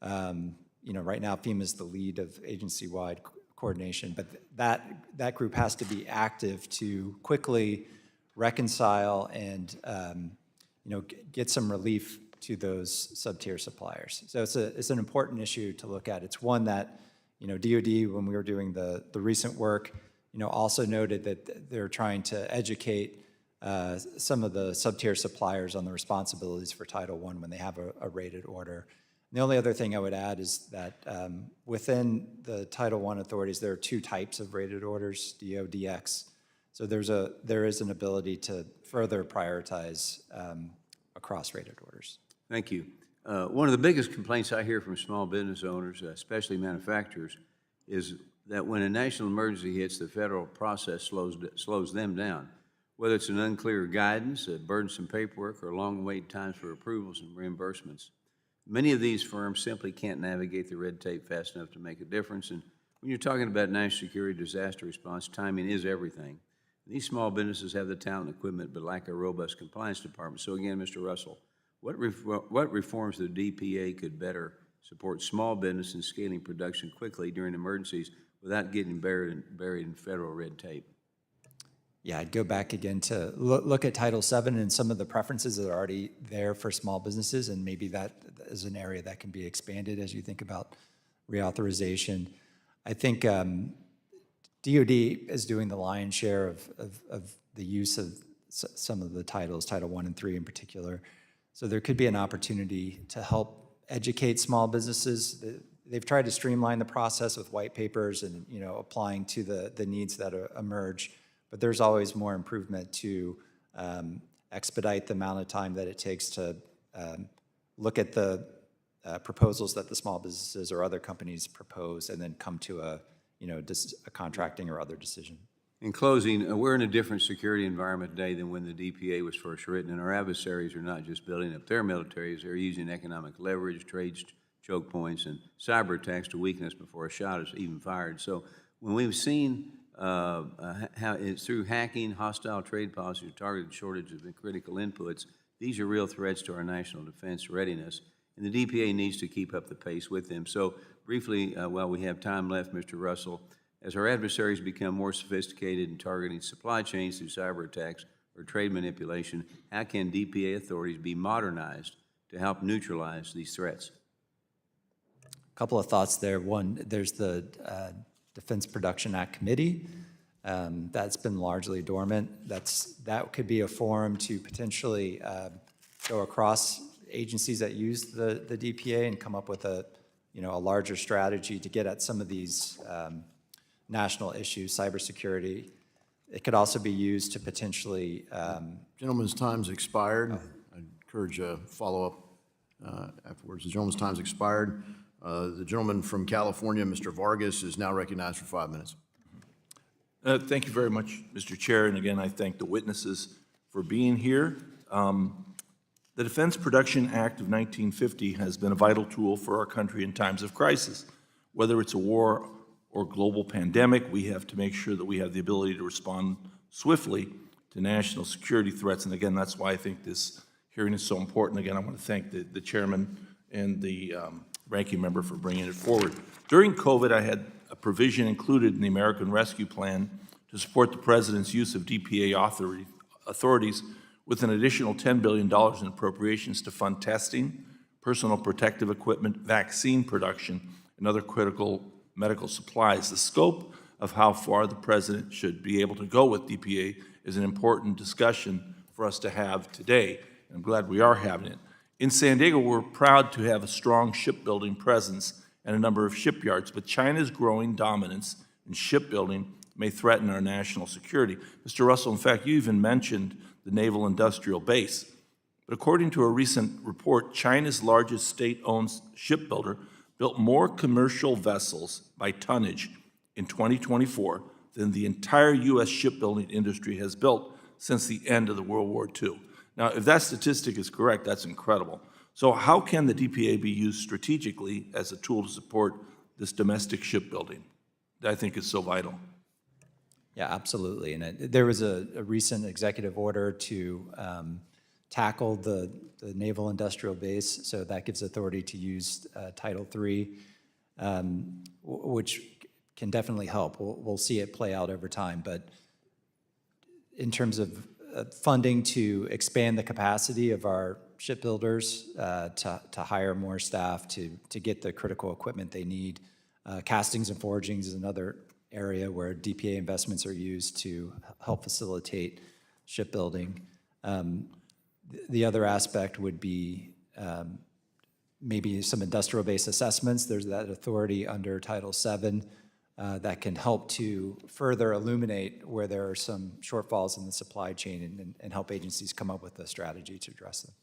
Right now FEMA is the lead of agency-wide coordination, but that group has to be active to quickly reconcile and get some relief to those sub-tier suppliers. So it's an important issue to look at. It's one that DoD, when we were doing the recent work, also noted that they're trying to educate some of the sub-tier suppliers on the responsibilities for Title I when they have a rated order. And the only other thing I would add is that within the Title I authorities, there are two types of rated orders, DO, DX. So there is an ability to further prioritize across rated orders. Thank you. One of the biggest complaints I hear from small business owners, especially manufacturers, is that when a national emergency hits, the federal process slows them down. Whether it's an unclear guidance, burdensome paperwork, or long wait times for approvals and reimbursements. Many of these firms simply can't navigate the red tape fast enough to make a difference. And when you're talking about national security disaster response, timing is everything. These small businesses have the talent and equipment but lack a robust compliance department. So again, Mr. Russell, what reforms the DPA could better support small business in scaling production quickly during emergencies without getting buried in federal red tape? Yeah, I'd go back again to look at Title VII and some of the preferences that are already there for small businesses, and maybe that is an area that can be expanded as you think about reauthorization. I think DoD is doing the lion's share of the use of some of the titles, Title I and III in particular. So there could be an opportunity to help educate small businesses. They've tried to streamline the process with white papers and, applying to the needs that emerge. But there's always more improvement to expedite the amount of time that it takes to look at the proposals that the small businesses or other companies propose and then come to a contracting or other decision. In closing, we're in a different security environment today than when the DPA was first written, and our adversaries are not just building up their militaries, they're using economic leverage, trade choke points, and cyber attacks to weaken us before a shot is even fired. So when we've seen how it's through hacking, hostile trade policies, targeted shortages of critical inputs, these are real threats to our national defense readiness, and the DPA needs to keep up the pace with them. So briefly, while we have time left, Mr. Russell, as our adversaries become more sophisticated in targeting supply chains through cyber attacks or trade manipulation, how can DPA authorities be modernized to help neutralize these threats? A couple of thoughts there. One, there's the Defense Production Act Committee. That's been largely dormant. That could be a forum to potentially go across agencies that use the DPA and come up with a larger strategy to get at some of these national issues, cybersecurity. It could also be used to potentially. Gentleman's time's expired. I encourage a follow-up afterwards. The gentleman's time's expired. The gentleman from California, Mr. Vargas, is now recognized for 5 minutes. Thank you very much, Mr. Chair, and again, I thank the witnesses for being here. The Defense Production Act of 1950 has been a vital tool for our country in times of crisis. Whether it's a war or global pandemic, we have to make sure that we have the ability to respond swiftly to national security threats, and again, that's why I think this hearing is so important. Again, I want to thank the chairman and the ranking member for bringing it forward. During COVID, I had a provision included in the American Rescue Plan to support the President's use of DPA authorities with an additional $10 billion in appropriations to fund testing, personal protective equipment, vaccine production, and other critical medical supplies. The scope of how far the President should be able to go with DPA is an important discussion for us to have today. I'm glad we are having it. In San Diego, we're proud to have a strong shipbuilding presence and a number of shipyards, but China's growing dominance in shipbuilding may threaten our national security. Mr. Russell, in fact, you even mentioned the Naval Industrial Base. But according to a recent report, China's largest state-owned shipbuilder built more commercial vessels by tonnage in 2024 than the entire U.S. shipbuilding industry has built since the end of the World War II. Now, if that statistic is correct, that's incredible. So how can the DPA be used strategically as a tool to support this domestic shipbuilding that I think is so vital? Yeah, absolutely. And there was a recent executive order to tackle the Naval Industrial Base, so that gives authority to use Title III, which can definitely help. We'll see it play out over time, but in terms of funding to expand the capacity of our shipbuilders, to hire more staff, to get the critical equipment they need, castings and forgings is another area where DPA investments are used to help facilitate shipbuilding. The other aspect would be maybe some industrial base assessments. There's that authority under Title VII that can help to further illuminate where there are some shortfalls in the supply chain and help agencies come up with a strategy to address them.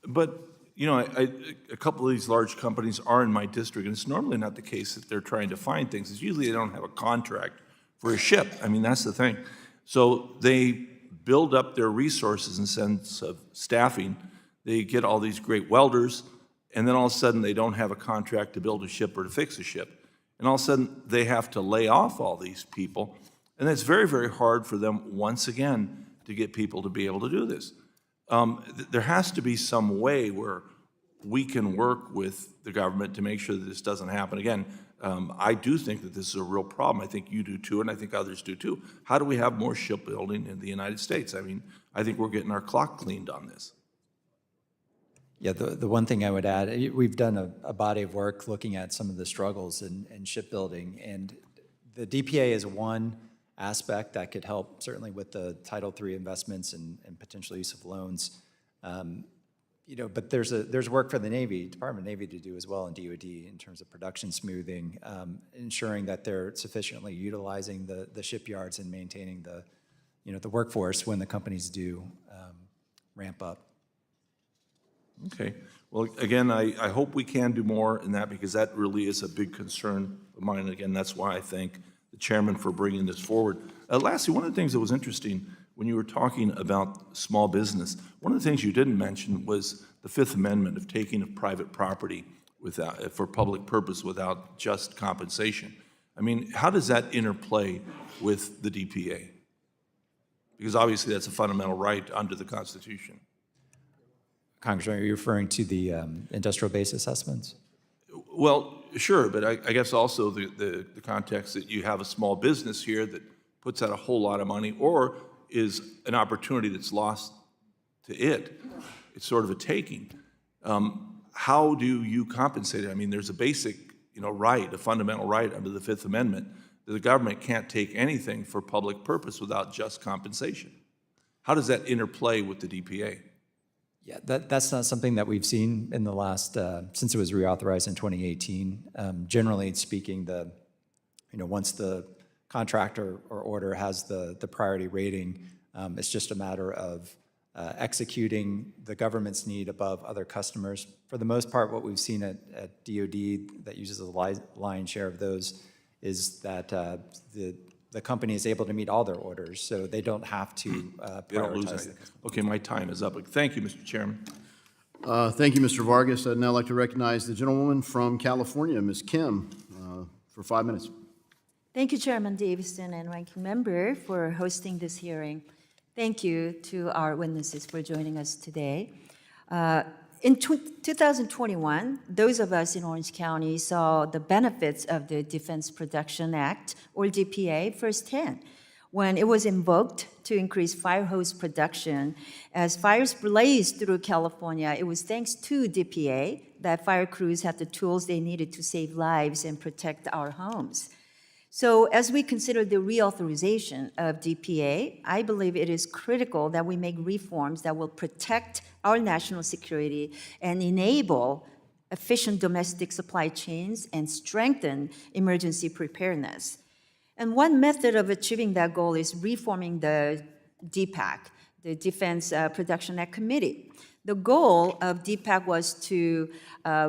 But, you know, a couple of these large companies are in my district, and it's normally not the case that they're trying to find things. It's usually they don't have a contract for a ship. I mean, that's the thing. So they build up their resources in sense of staffing. They get all these great welders, and then all of a sudden they don't have a contract to build a ship or to fix a ship. And all of a sudden they have to lay off all these people, and it's very, very hard for them, once again, to get people to be able to do this. There has to be some way where we can work with the government to make sure that this doesn't happen again. I do think that this is a real problem. I think you do too, and I think others do too. How do we have more shipbuilding in the United States? I mean, I think we're getting our clock cleaned on this. Yeah, the one thing I would add, we've done a body of work looking at some of the struggles in shipbuilding, and the DPA is one aspect that could help, certainly with the Title III investments and potential use of loans. But there's work for the Navy, Department of Navy to do as well in DoD in terms of production smoothing, ensuring that they're sufficiently utilizing the shipyards and maintaining the workforce when the companies do ramp up. Okay. Well, again, I hope we can do more in that because that really is a big concern of mine. Again, that's why I thank the chairman for bringing this forward. Lastly, one of the things that was interesting when you were talking about small business, one of the things you didn't mention was the Fifth Amendment of taking of private property without, for public purpose without just compensation. I mean, how does that interplay with the DPA? Because obviously that's a fundamental right under the Constitution. Congressman, are you referring to the industrial base assessments? Well, sure, but I guess also the context that you have a small business here that puts out a whole lot of money or is an opportunity that's lost to it. It's sort of a taking. How do you compensate it? I mean, there's a basic, right, a fundamental right under the Fifth Amendment that the government can't take anything for public purpose without just compensation. How does that interplay with the DPA? Yeah, that's not something that we've seen in the last, since it was reauthorized in 2018. Generally speaking, once the contractor or order has the priority rating, it's just a matter of executing the government's need above other customers. For the most part, what we've seen at DoD that uses the lion's share of those is that the company is able to meet all their orders, so they don't have to They don't lose prioritize anything. the Okay, my time is up. Thank you, Mr. Chairman. Thank you, Mr. Vargas. I'd now like to recognize the gentlewoman from California, Ms. Kim, for 5 minutes. Thank you, Chairman Davidson and Ranking Member, for hosting this hearing. Thank you to our witnesses for joining us today. In 2021, those of us in Orange County saw the benefits of the Defense Production Act, or DPA, firsthand, when it was invoked to increase fire hose production. As fires blazed through California, it was thanks to DPA that fire crews had the tools they needed to save lives and protect our homes. So as we consider the reauthorization of DPA, I believe it is critical that we make reforms that will protect our national security and enable efficient domestic supply chains and strengthen emergency preparedness. And one method of achieving that goal is reforming the DPAC, the Defense Production Act Committee. The goal of DPAC was to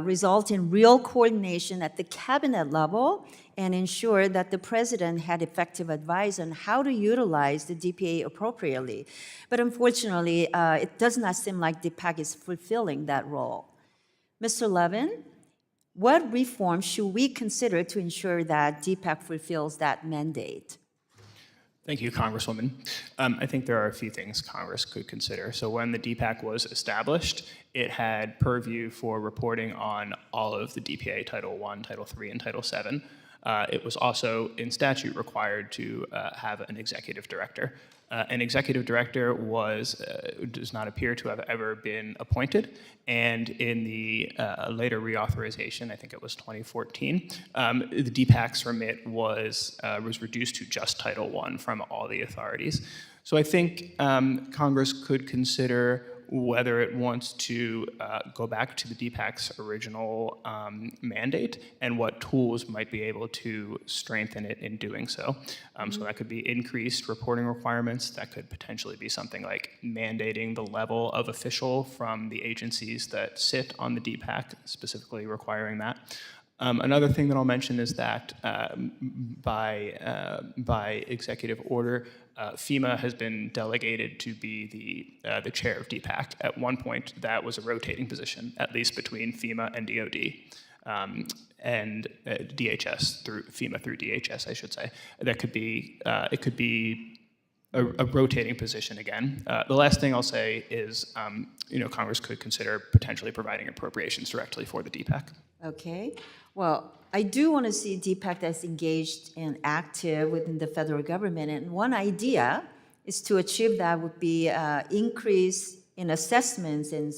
result in real coordination at the cabinet level and ensure that the president had effective advice on how to utilize the DPA appropriately. But unfortunately, it does not seem like DPAC is fulfilling that role. Mr. Levin, what reforms should we consider to ensure that DPAC fulfills that mandate? Thank you, Congresswoman. I think there are a few things Congress could consider. So when the DPAC was established, it had purview for reporting on all of the DPA Title I, Title III, and Title VII. It was also in statute required to have an executive director. An executive director does not appear to have ever been appointed, and in the later reauthorization, I think it was 2014, the DPAC's remit was reduced to just Title I from all the authorities. So I think Congress could consider whether it wants to go back to the DPAC's original mandate and what tools might be able to strengthen it in doing so. So that could be increased reporting requirements. That could potentially be something like mandating the level of official from the agencies that sit on the DPAC, specifically requiring that. Another thing that I'll mention is that by executive order, FEMA has been delegated to be the chair of DPAC. At one point, that was a rotating position, at least between FEMA and DoD, and DHS through FEMA through DHS, I should say. That could be it could be a rotating position again. The last thing I'll say is, Congress could consider potentially providing appropriations directly for the DPAC. Okay. Well, I do want to see DPAC that's engaged and active within the federal government. And one idea is to achieve that would be increase in assessments and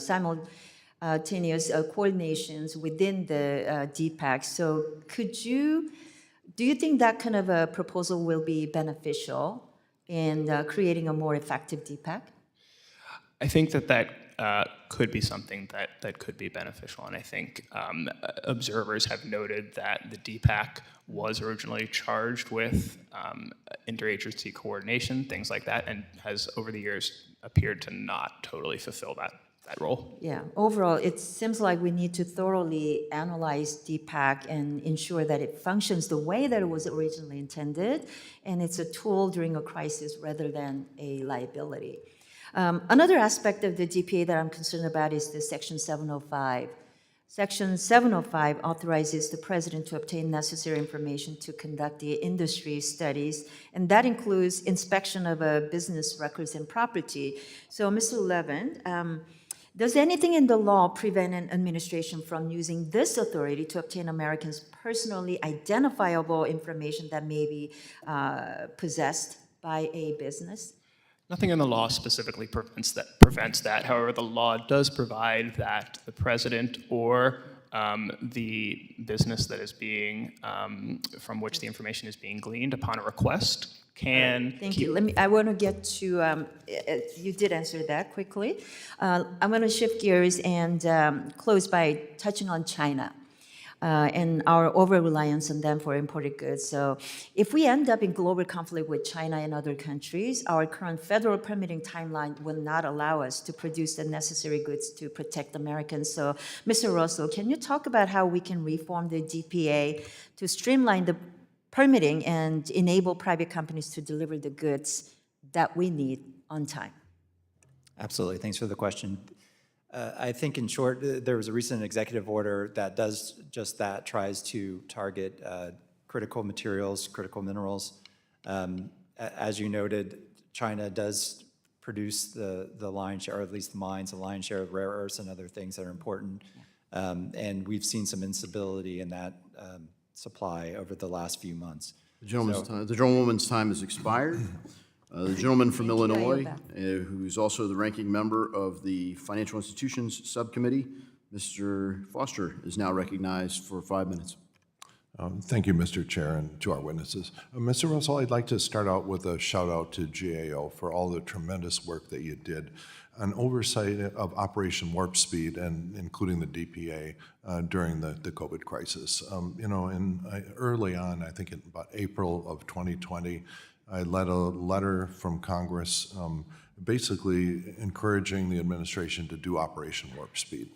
simultaneous coordinations within the DPAC. So do you think that kind of a proposal will be beneficial in creating a more effective DPAC? I think that could be something that could be beneficial. And I think observers have noted that the DPAC was originally charged with interagency coordination, things like that, and has over the years appeared to not totally fulfill that role. Yeah, overall, it seems like we need to thoroughly analyze DPAC and ensure that it functions the way that it was originally intended, and it's a tool during a crisis rather than a liability. Another aspect of the DPA that I'm concerned about is the Section 705. Section 705 authorizes the president to obtain necessary information to conduct the industry studies, and that includes inspection of business records and property. So, Mr. Levin, does anything in the law prevent an administration from using this authority to obtain Americans' personally identifiable information that may be possessed by a business? Nothing in the law specifically prevents that. However, the law does provide that the president or the business that is being, from which the information is being gleaned upon a request can Thank you. I want to get to, you did answer that quickly. I'm going to shift gears and close by touching on China and our over-reliance on them for imported goods. So if we end up in global conflict with China and other countries, our current federal permitting timeline will not allow us to produce the necessary goods to protect Americans. So, Mr. Russell, can you talk about how we can reform the DPA to streamline the permitting and enable private companies to deliver the goods that we need on time? Absolutely. Thanks for the question. I think in short, there was a recent executive order that does just that, tries to target critical materials, critical minerals. As you noted, China does produce the lion's share, or at least the mines, the lion's share of rare earths and other things that are important. And we've seen some instability in that supply over the last few months. The gentlewoman's time has expired. The gentleman from Thank you. I Illinois, yield who's also the ranking member of the Financial Institutions Subcommittee, Mr. Foster, is now recognized for 5 minutes. Thank you, Mr. Chair, and to our witnesses. Mr. Russell, I'd like to start out with a shout out to GAO for all the tremendous work that you did on oversight of Operation Warp Speed, and including the DPA during the COVID crisis. Early on, I think in about April of 2020, I led a letter from Congress basically encouraging the administration to do Operation Warp Speed.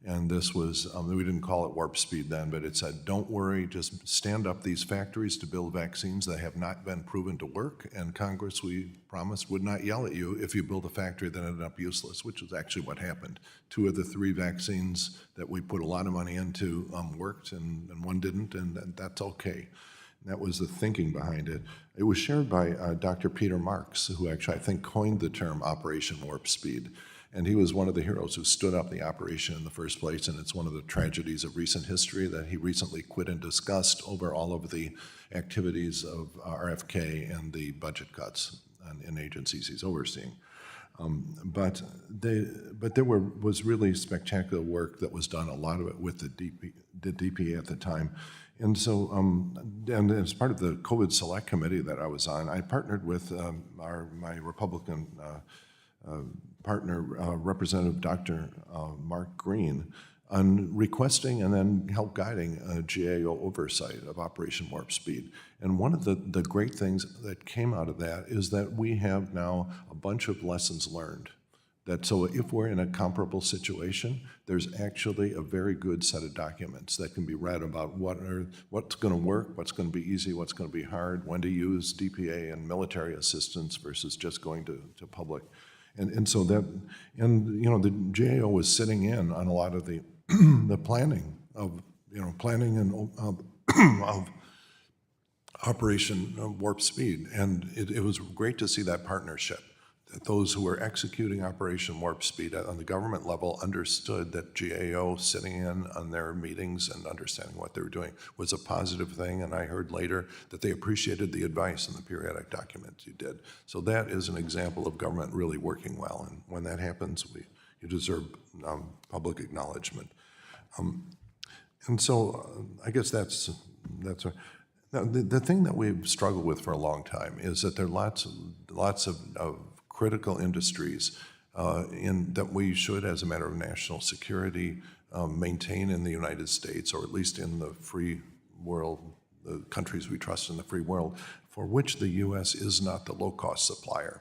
And this was, we didn't call it Warp Speed then, but it said, don't worry, just stand up these factories to build vaccines that have not been proven to work. And Congress, we promised, would not yell at you if you build a factory that ended up useless, which is actually what happened. 2 of the 3 vaccines that we put a lot of money into worked, and 1 didn't, and that's okay. That was the thinking behind it. It was shared by Dr. Peter Marks, who actually, I think, coined the term Operation Warp Speed. And he was one of the heroes who stood up the operation in the first place, and it's one of the tragedies of recent history that he recently quit in disgust over all of the activities of RFK and the budget cuts in agencies he's overseeing. But there was really spectacular work that was done, a lot of it with the DPA at the time. And so, and as part of the COVID Select Committee that I was on, I partnered with my Republican partner, Representative Dr. Mark Green, on requesting and then help guiding GAO oversight of Operation Warp Speed. And one of the great things that came out of that is that we have now a bunch of lessons learned. That so if we're in a comparable situation, there's actually a very good set of documents that can be read about what's going to work, what's going to be easy, what's going to be hard, when to use DPA and military assistance versus just going to public. And so that, and the GAO was sitting in on a lot of the the planning of of Operation Warp Speed, and it was great to see that partnership. That those who were executing Operation Warp Speed on the government level understood that GAO sitting in on their meetings and understanding what they were doing was a positive thing, and I heard later that they appreciated the advice in the periodic documents you did. So that is an example of government really working well, and when that happens, you deserve public acknowledgement. And so I guess that's now, the thing that we've struggled with for a long time is that there are lots of critical industries that we should, as a matter of national security, maintain in the United States, or at least in the free world, the countries we trust in the free world, for which the U.S. is not the low-cost supplier.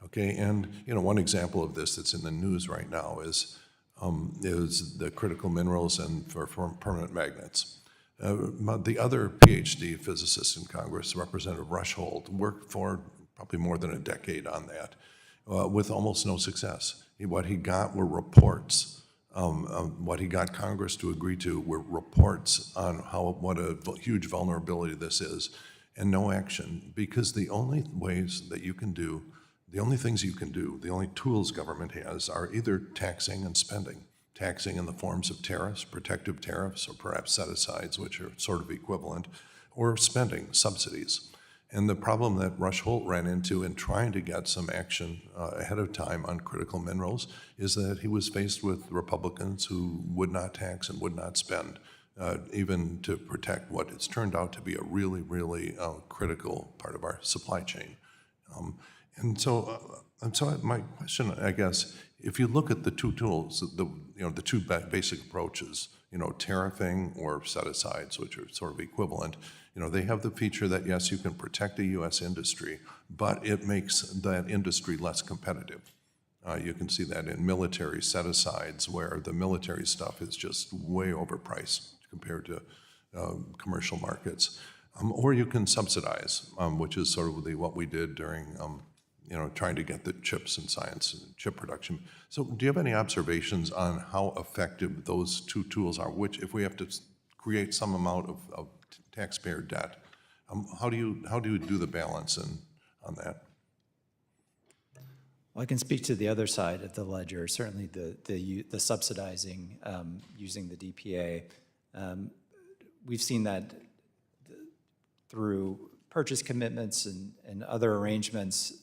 Okay, and one example of this that's in the news right now is the critical minerals and for permanent magnets. The other PhD physicist in Congress, Representative Rushholt, worked for probably more than a decade on that, with almost no success. What he got were reports. What he got Congress to agree to were reports on what a huge vulnerability this is, and no action, because the only ways that you can do, the only things you can do, the only tools government has are either taxing and spending. Taxing in the forms of tariffs, protective tariffs, or perhaps set-asides, which are sort of equivalent, or spending, subsidies. And the problem that Rushholt ran into in trying to get some action ahead of time on critical minerals is that he was faced with Republicans who would not tax and would not spend, even to protect what has turned out to be a really, really critical part of our supply chain. And so my question, I guess, if you look at the two tools, the two basic approaches, tariffing or set-asides, which are sort of equivalent, they have the feature that, yes, you can protect a U.S. industry, but it makes that industry less competitive. You can see that in military set-asides, where the military stuff is just way overpriced compared to commercial markets. Or you can subsidize, which is sort of what we did during trying to get the chips in science and chip production. So do you have any observations on how effective those two tools are, which, if we have to create some amount of taxpayer debt, how do you do the balance on that? Well, I can speak to the other side of the ledger, certainly the subsidizing using the DPA. We've seen that through purchase commitments and other arrangements,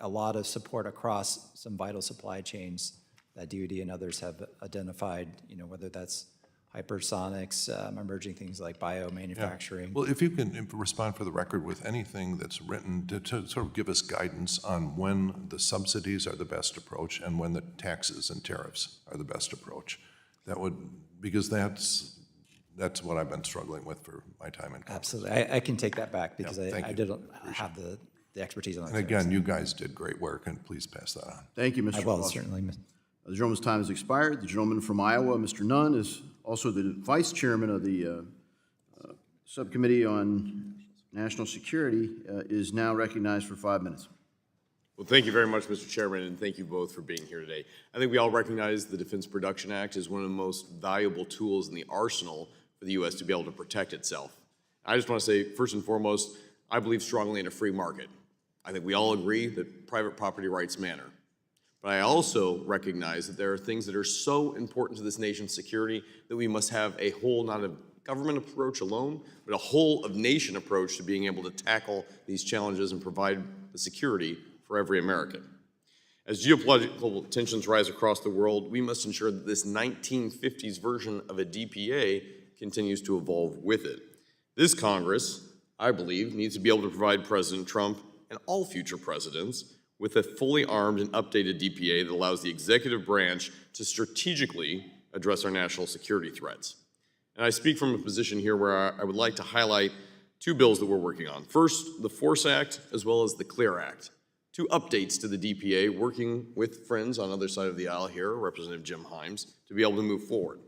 a lot of support across some vital supply chains that DoD and others have identified, whether that's hypersonics, emerging things like biomanufacturing. Yeah. Well, if you can respond for the record with anything that's written to sort of give us guidance on when the subsidies are the best approach and when the taxes and tariffs are the best approach, because that's what I've been struggling with for my time in Congress. Absolutely. I can take that back because I didn't have the expertise on that. And again, you guys did great work, and please pass that on. Thank you, Mr. I will, Foster. certainly. The gentleman's time has expired. The gentleman from Iowa, Mr. Nunn, is also the vice chairman of the Subcommittee on National Security, is now recognized for 5 minutes. Well, thank you very much, Mr. Chairman, and thank you both for being here today. I think we all recognize the Defense Production Act is one of the most valuable tools in the arsenal for the U.S. to be able to protect itself. I just want to say, first and foremost, I believe strongly in a free market. I think we all agree that private property rights matter. But I also recognize that there are things that are so important to this nation's security that we must have a whole, not a government approach alone, but a whole of nation approach to being able to tackle these challenges and provide the security for every American. As geopolitical tensions rise across the world, we must ensure that this 1950s version of a DPA continues to evolve with it. This Congress, I believe, needs to be able to provide President Trump and all future presidents with a fully armed and updated DPA that allows the executive branch to strategically address our national security threats. And I speak from a position here where I would like to highlight two bills that we're working on. First, the FORCE Act, as well as the CLEAR Act. Two updates to the DPA, working with friends on the other side of the aisle here, Representative Jim Himes, to be able to move forward.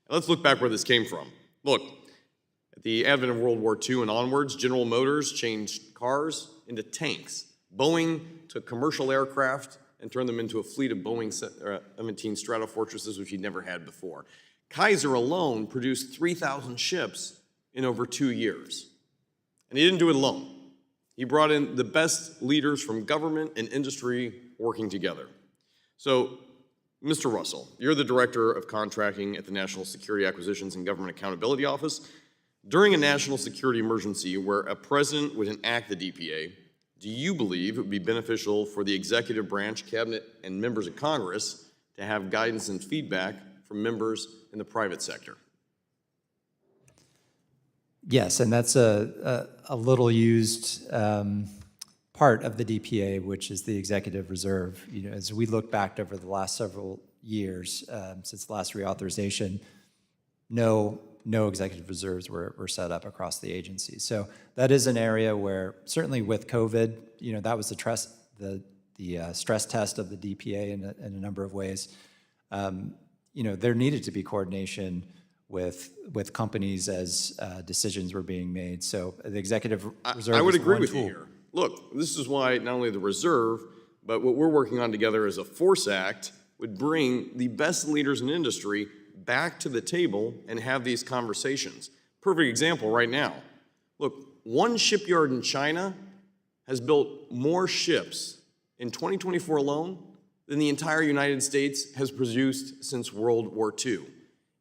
Now let's look back where this came from. Look, at the advent of World War II and onwards, General Motors changed cars into tanks. Boeing took commercial aircraft and turned them into a fleet of Boeing 17 Stratofortresses, which he'd never had before. Kaiser alone produced 3,000 ships in over 2 years. And he didn't do it alone. He brought in the best leaders from government and industry working together. So, Mr. Russell, you're the Director of Contracting at the National Security Acquisitions and Government Accountability Office. During a national security emergency where a president would enact the DPA, do you believe it would be beneficial for the executive branch, cabinet, and members of Congress to have guidance and feedback from members in the private sector? Yes, and that's a little used part part of the DPA, which is the executive reserve. You know, as we look back over the last several years, since the last reauthorization, no executive reserves were set up across the agency. So that is an area where, certainly with COVID, you know, that was the stress test of the DPA in a number of ways. You know, there needed to be coordination with companies as decisions were being made. So the executive reserve I would is agree one with tool. you here. Look, this is why not only the reserve, but what we're working on together as a Force Act would bring the best leaders in industry back to the table and have these conversations. Perfect example right now. Look, one shipyard in China has built more ships in 2024 alone than the entire United States has produced since World War II.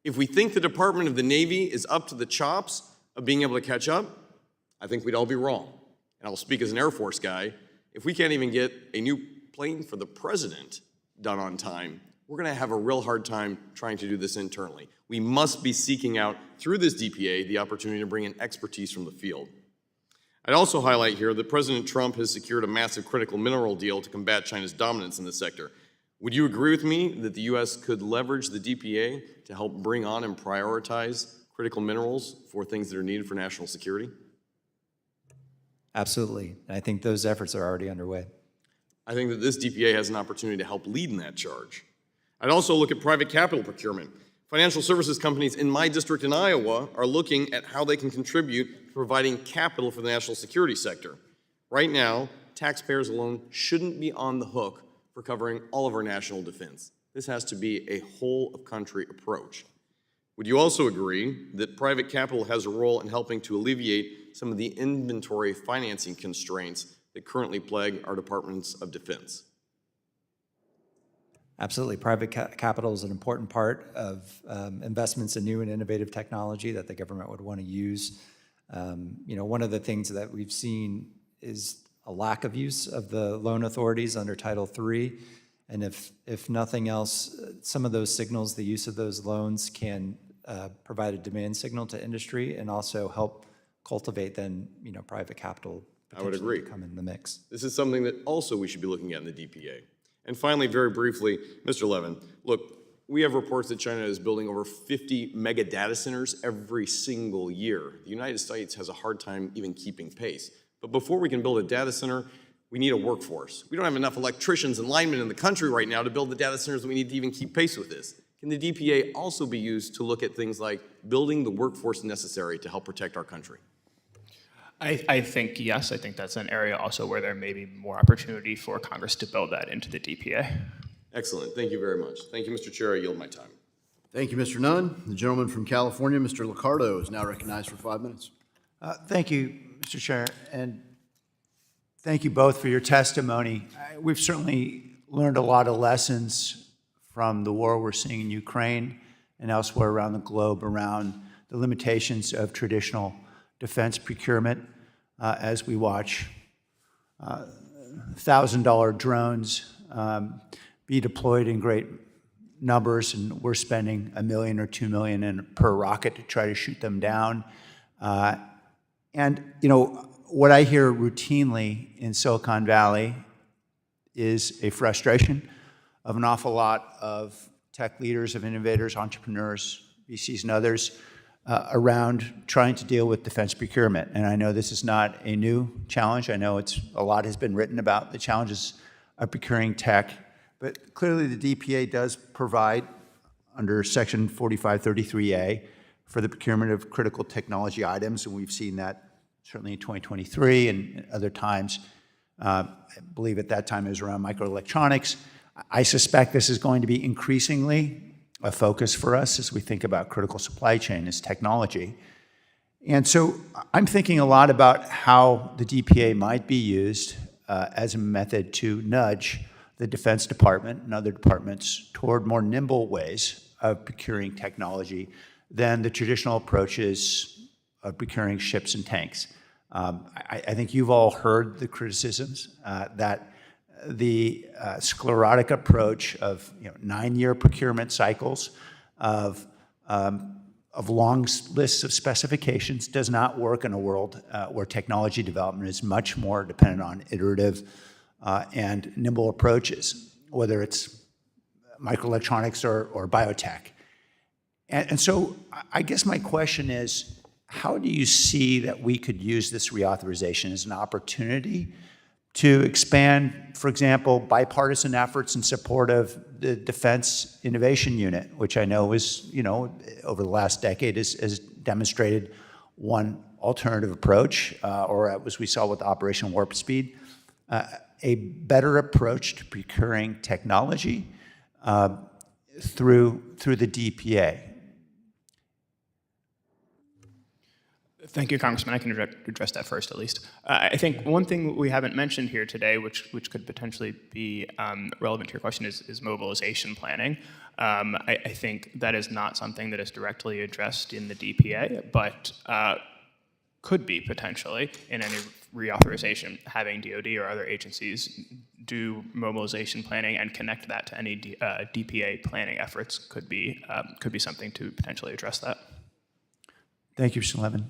If we think the Department of the Navy is up to the chops of being able to catch up, I think we'd all be wrong. And I'll speak as an Air Force guy. If we can't even get a new plane for the president done on time, we're going to have a real hard time trying to do this internally. We must be seeking out, through this DPA, the opportunity to bring in expertise from the field. I'd also highlight here that President Trump has secured a massive critical mineral deal to combat China's dominance in this sector. Would you agree with me that the U.S. could leverage the DPA to help bring on and prioritize critical minerals for things that are needed for national security? Absolutely. I think those efforts are already underway. I think that this DPA has an opportunity to help lead in that charge. I'd also look at private capital procurement. Financial services companies in my district in Iowa are looking at how they can contribute to providing capital for the national security sector. Right now, taxpayers alone shouldn't be on the hook for covering all of our national defense. This has to be a whole-of-country approach. Would you also agree that private capital has a role in helping to alleviate some of the inventory financing constraints that currently plague our departments of defense? Absolutely. Private capital is an important part of investments in new and innovative technology that the government would want to use. You know, one of the things that we've seen is a lack of use of the loan authorities under Title III. And if nothing else, some of those signals, the use of those loans can provide a demand signal to industry and also help cultivate then, you know, private capital potentially to come in the mix. This is something that also we should be looking at in the DPA. And finally, very briefly, Mr. Levin, look, we have reports that China is building over 50 mega data centers every single year. The United States has a hard time even keeping pace. But before we can build a data center, we need a workforce. We don't have enough electricians and linemen in the country right now to build the data centers that we need to even keep pace with this. Can the DPA also be used to look at things like building the workforce necessary to help protect our country? I think yes. I think that's an area also where there may be more opportunity for Congress to build that into the DPA. Excellent. Thank you very much. Thank you, Mr. Chair. I yield my time. Thank you, Mr. Nunn. The gentleman from California, Mr. Liccardo, is now recognized for 5 minutes. Thank you, Mr. Chair, and thank you both for your testimony. We've certainly learned a lot of lessons from the war we're seeing in Ukraine and elsewhere around the globe around the limitations of traditional defense procurement as we watch $1,000 drones be deployed in great numbers, and we're spending $1 million or $2 million per rocket to try to shoot them down. And you know, what I hear routinely in Silicon Valley is a frustration of an awful lot of tech leaders, of innovators, entrepreneurs, VCs, and others around trying to deal with defense procurement. And I know this is not a new challenge. I know a lot has been written about the challenges of procuring tech, but clearly the DPA does provide under Section 4533A for the procurement of critical technology items, and we've seen that certainly in 2023 and other times. I believe at that time it was around microelectronics. I suspect this is going to be increasingly a focus for us as we think about critical supply chain as technology. And so I'm thinking a lot about how the DPA might be used as a method to nudge the Defense Department and other departments toward more nimble ways of procuring technology than the traditional approaches of procuring ships and tanks. I think you've all heard the criticisms that the sclerotic approach of 9-year procurement cycles, of long lists of specifications does not work in a world where technology development is much more dependent on iterative and nimble approaches, whether it's microelectronics or biotech. And so I guess my question is, how do you see that we could use this reauthorization as an opportunity to expand, for example, bipartisan efforts in support of the Defense Innovation Unit, which I know is, over the last decade has demonstrated one alternative approach, or as we saw with Operation Warp Speed, a better approach to procuring technology through the DPA. Thank you, Congressman. I can address that first, at least. I think one thing we haven't mentioned here today, which could potentially be relevant to your question, is mobilization planning. I think that is not something that is directly addressed in the DPA, but could be potentially in any reauthorization, having DoD or other agencies do mobilization planning and connect that to any DPA planning efforts could be something to potentially address that. Thank you, Mr. Levin.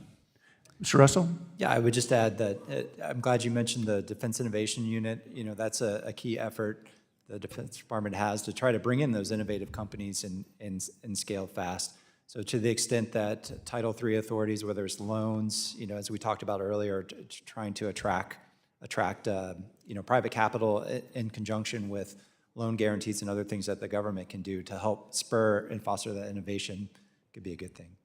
Mr. Russell? Yeah, I would just add that I'm glad you mentioned the Defense Innovation Unit. That's a key effort the Defense Department has to try to bring in those innovative companies and scale fast. So to the extent that Title III authorities, whether it's loans, as we talked about earlier, trying to attract private capital in conjunction with loan guarantees and other things that the government can do to help spur and foster that innovation could be a good thing.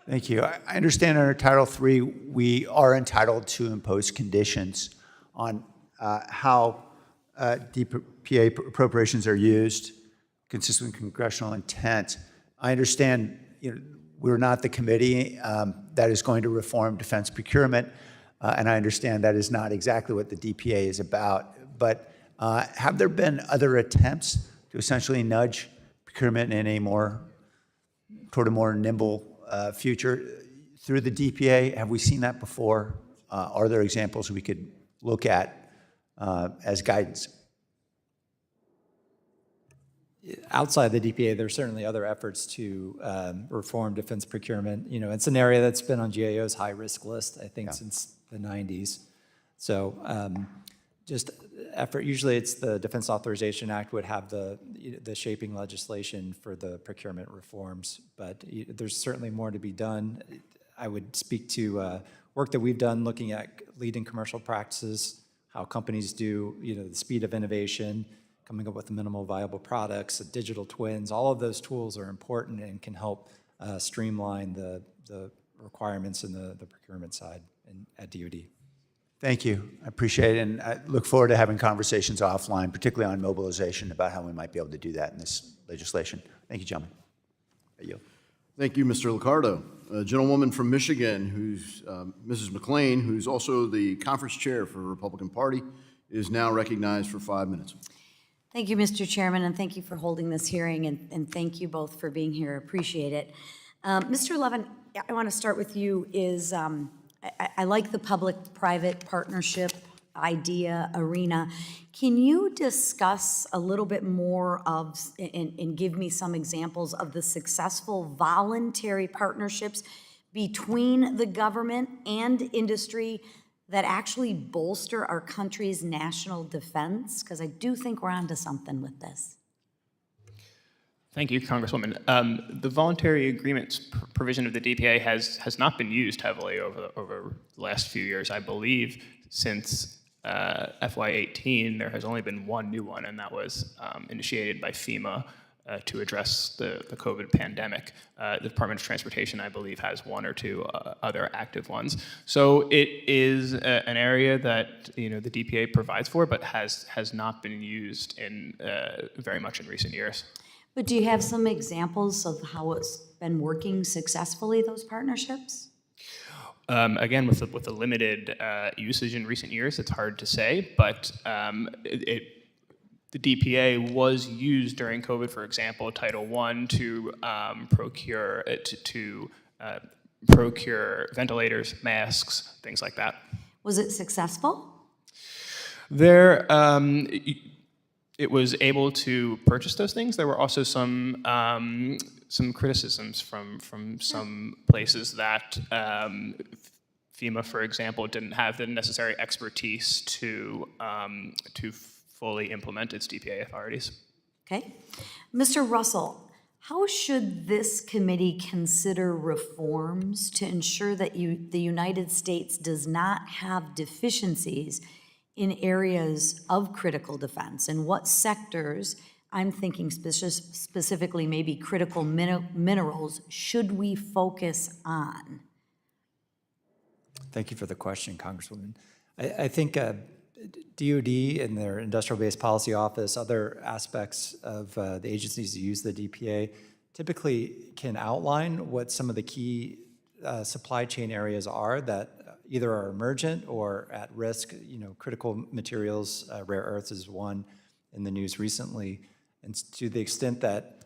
Thank you. I understand under Title III, we are entitled to impose conditions on how DPA appropriations are used, consistent with congressional intent. I understand we're not the committee that is going to reform defense procurement, and I understand that is not exactly what the DPA is about. But have there been other attempts to essentially nudge procurement in toward a more nimble future through the DPA? Have we seen that before? Are there examples we could look at as guidance? Outside the DPA, there are certainly other efforts to reform defense procurement. It's an area that's been on GAO's high-risk list, I think, since the 90s. So just effort, usually it's the Defense Authorization Act would have the shaping legislation for the procurement reforms, but there's certainly more to be done. I would speak to work that we've done looking at leading commercial practices, how companies do, the speed of innovation, coming up with minimal viable products, digital twins. All of those tools are important and can help streamline the requirements in the procurement side at DoD. Thank you. I appreciate it, and I look forward to having conversations offline, particularly on mobilization, about how we might be able to do that in this legislation. Thank you, gentlemen. Thank you, Mr. Liccardo. A gentlewoman from Michigan, who's Mrs. McLean, who's also the conference chair for the Republican Party, is now recognized for 5 minutes. Thank you, Mr. Chairman, and thank you for holding this hearing, and thank you both for being here. Appreciate it. Mr. Levin, I want to start with you. I like the public-private partnership idea arena. Can you discuss a little bit more of, and give me some examples of the successful voluntary partnerships between the government and industry that actually bolster our country's national defense? Because I do think we're onto something with this. Thank you, Congresswoman. The voluntary agreements provision of the DPA has not been used heavily over the last few years. I believe since FY18, there has only been one new one, and that was initiated by FEMA to address the COVID pandemic. The Department of Transportation, I believe, has one or two other active ones. So it is an area that the DPA provides for, but has not been used in very much in recent years. But do you have some examples of how it's been working successfully, those partnerships? Again, with the limited usage in recent years, it's hard to say, but the DPA was used during COVID, for example, Title I to procure ventilators, masks, things like that. Was it successful? it was able to purchase those things. There were also some criticisms from some places that FEMA, for example, didn't have the necessary expertise to fully implement its DPA authorities. Okay. Mr. Russell, how should this committee consider reforms to ensure that the United States does not have deficiencies in areas of critical defense? And what sectors, I'm thinking specifically maybe critical minerals, should we focus on? Thank you for the question, Congresswoman. I think DOD and their Industrial Base Policy Office, other aspects of the agencies that use the DPA, typically can outline what some of the key supply chain areas are that either are emergent or at risk. You know, critical materials, rare earths is one in the news recently. And to the extent that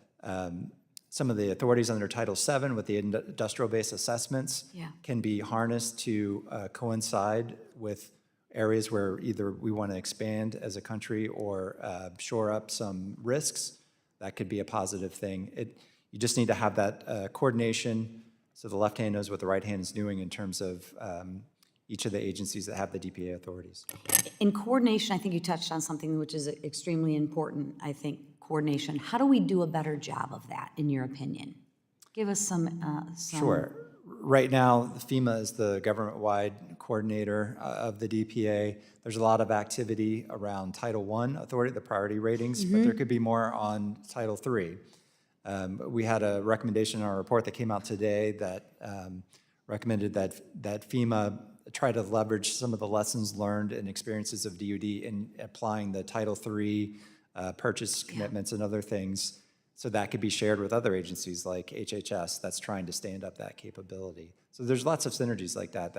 some of the authorities under Title VII with the industrial base assessments can be harnessed to coincide with areas where either we want to expand as a country or shore up some risks, that could be a positive thing. You just need to have that coordination so the left hand knows what the right hand is doing in terms of each of the agencies that have the DPA authorities. In coordination, I think you touched on something which is extremely important, I think, coordination. How do we do a better job of that, in your opinion? Give us some. Sure. Right now, FEMA is the government-wide coordinator of the DPA. There's a lot of activity around Title I authority, the priority ratings, but there could be more on Title III. We had a recommendation in our report that came out today that recommended that FEMA try to leverage some of the lessons learned and experiences of DoD in applying the Title III purchase commitments and other things, so that could be shared with other agencies like HHS that's trying to stand up that capability. So there's lots of synergies like that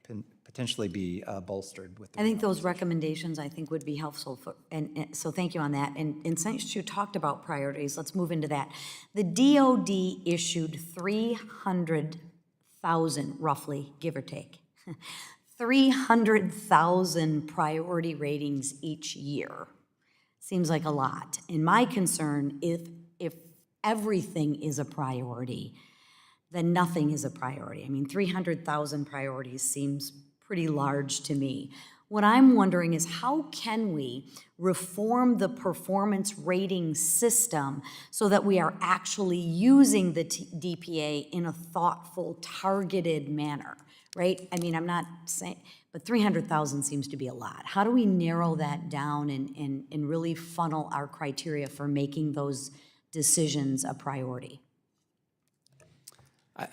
could potentially be bolstered with the I think those recommendations, I think, would be helpful, and so thank you on that. And since you talked about priorities, let's move into that. The DoD issued 300,000, roughly, give or take, 300,000 priority ratings each year. Seems like a lot. And my concern, if everything is a priority, then nothing is a priority. I mean, 300,000 priorities seems pretty large to me. What I'm wondering is, how can we reform the performance rating system so that we are actually using the DPA in a thoughtful, targeted manner, right? I mean, I'm not saying, but 300,000 seems to be a lot. How do we narrow that down and really funnel our criteria for making those decisions a priority?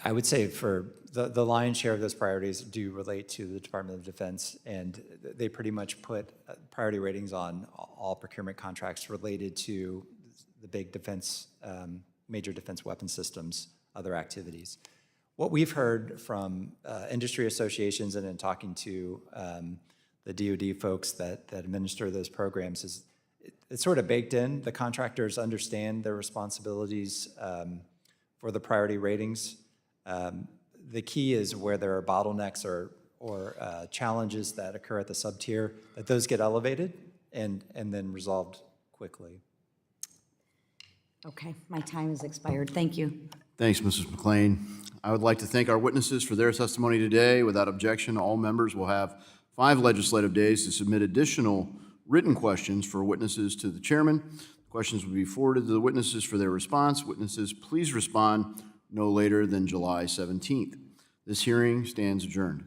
I would say for the lion's share of those priorities do relate to the Department of Defense, and they pretty much put priority ratings on all procurement contracts related to the big defense, major defense weapon systems, other activities. What we've heard from industry associations and in talking to the DoD folks that administer those programs is it's sort of baked in. The contractors understand their responsibilities for the priority ratings. The key is where there are bottlenecks or challenges that occur at the sub-tier, that those get elevated and then resolved quickly. Okay, my time has expired. Thank you. Thanks, Mrs. McLean. I would like to thank our witnesses for their testimony today. Without objection, all members will have 5 legislative days to submit additional written questions for witnesses to the chairman. Questions will be forwarded to the witnesses for their response. Witnesses, please respond no later than July 17th. This hearing stands adjourned.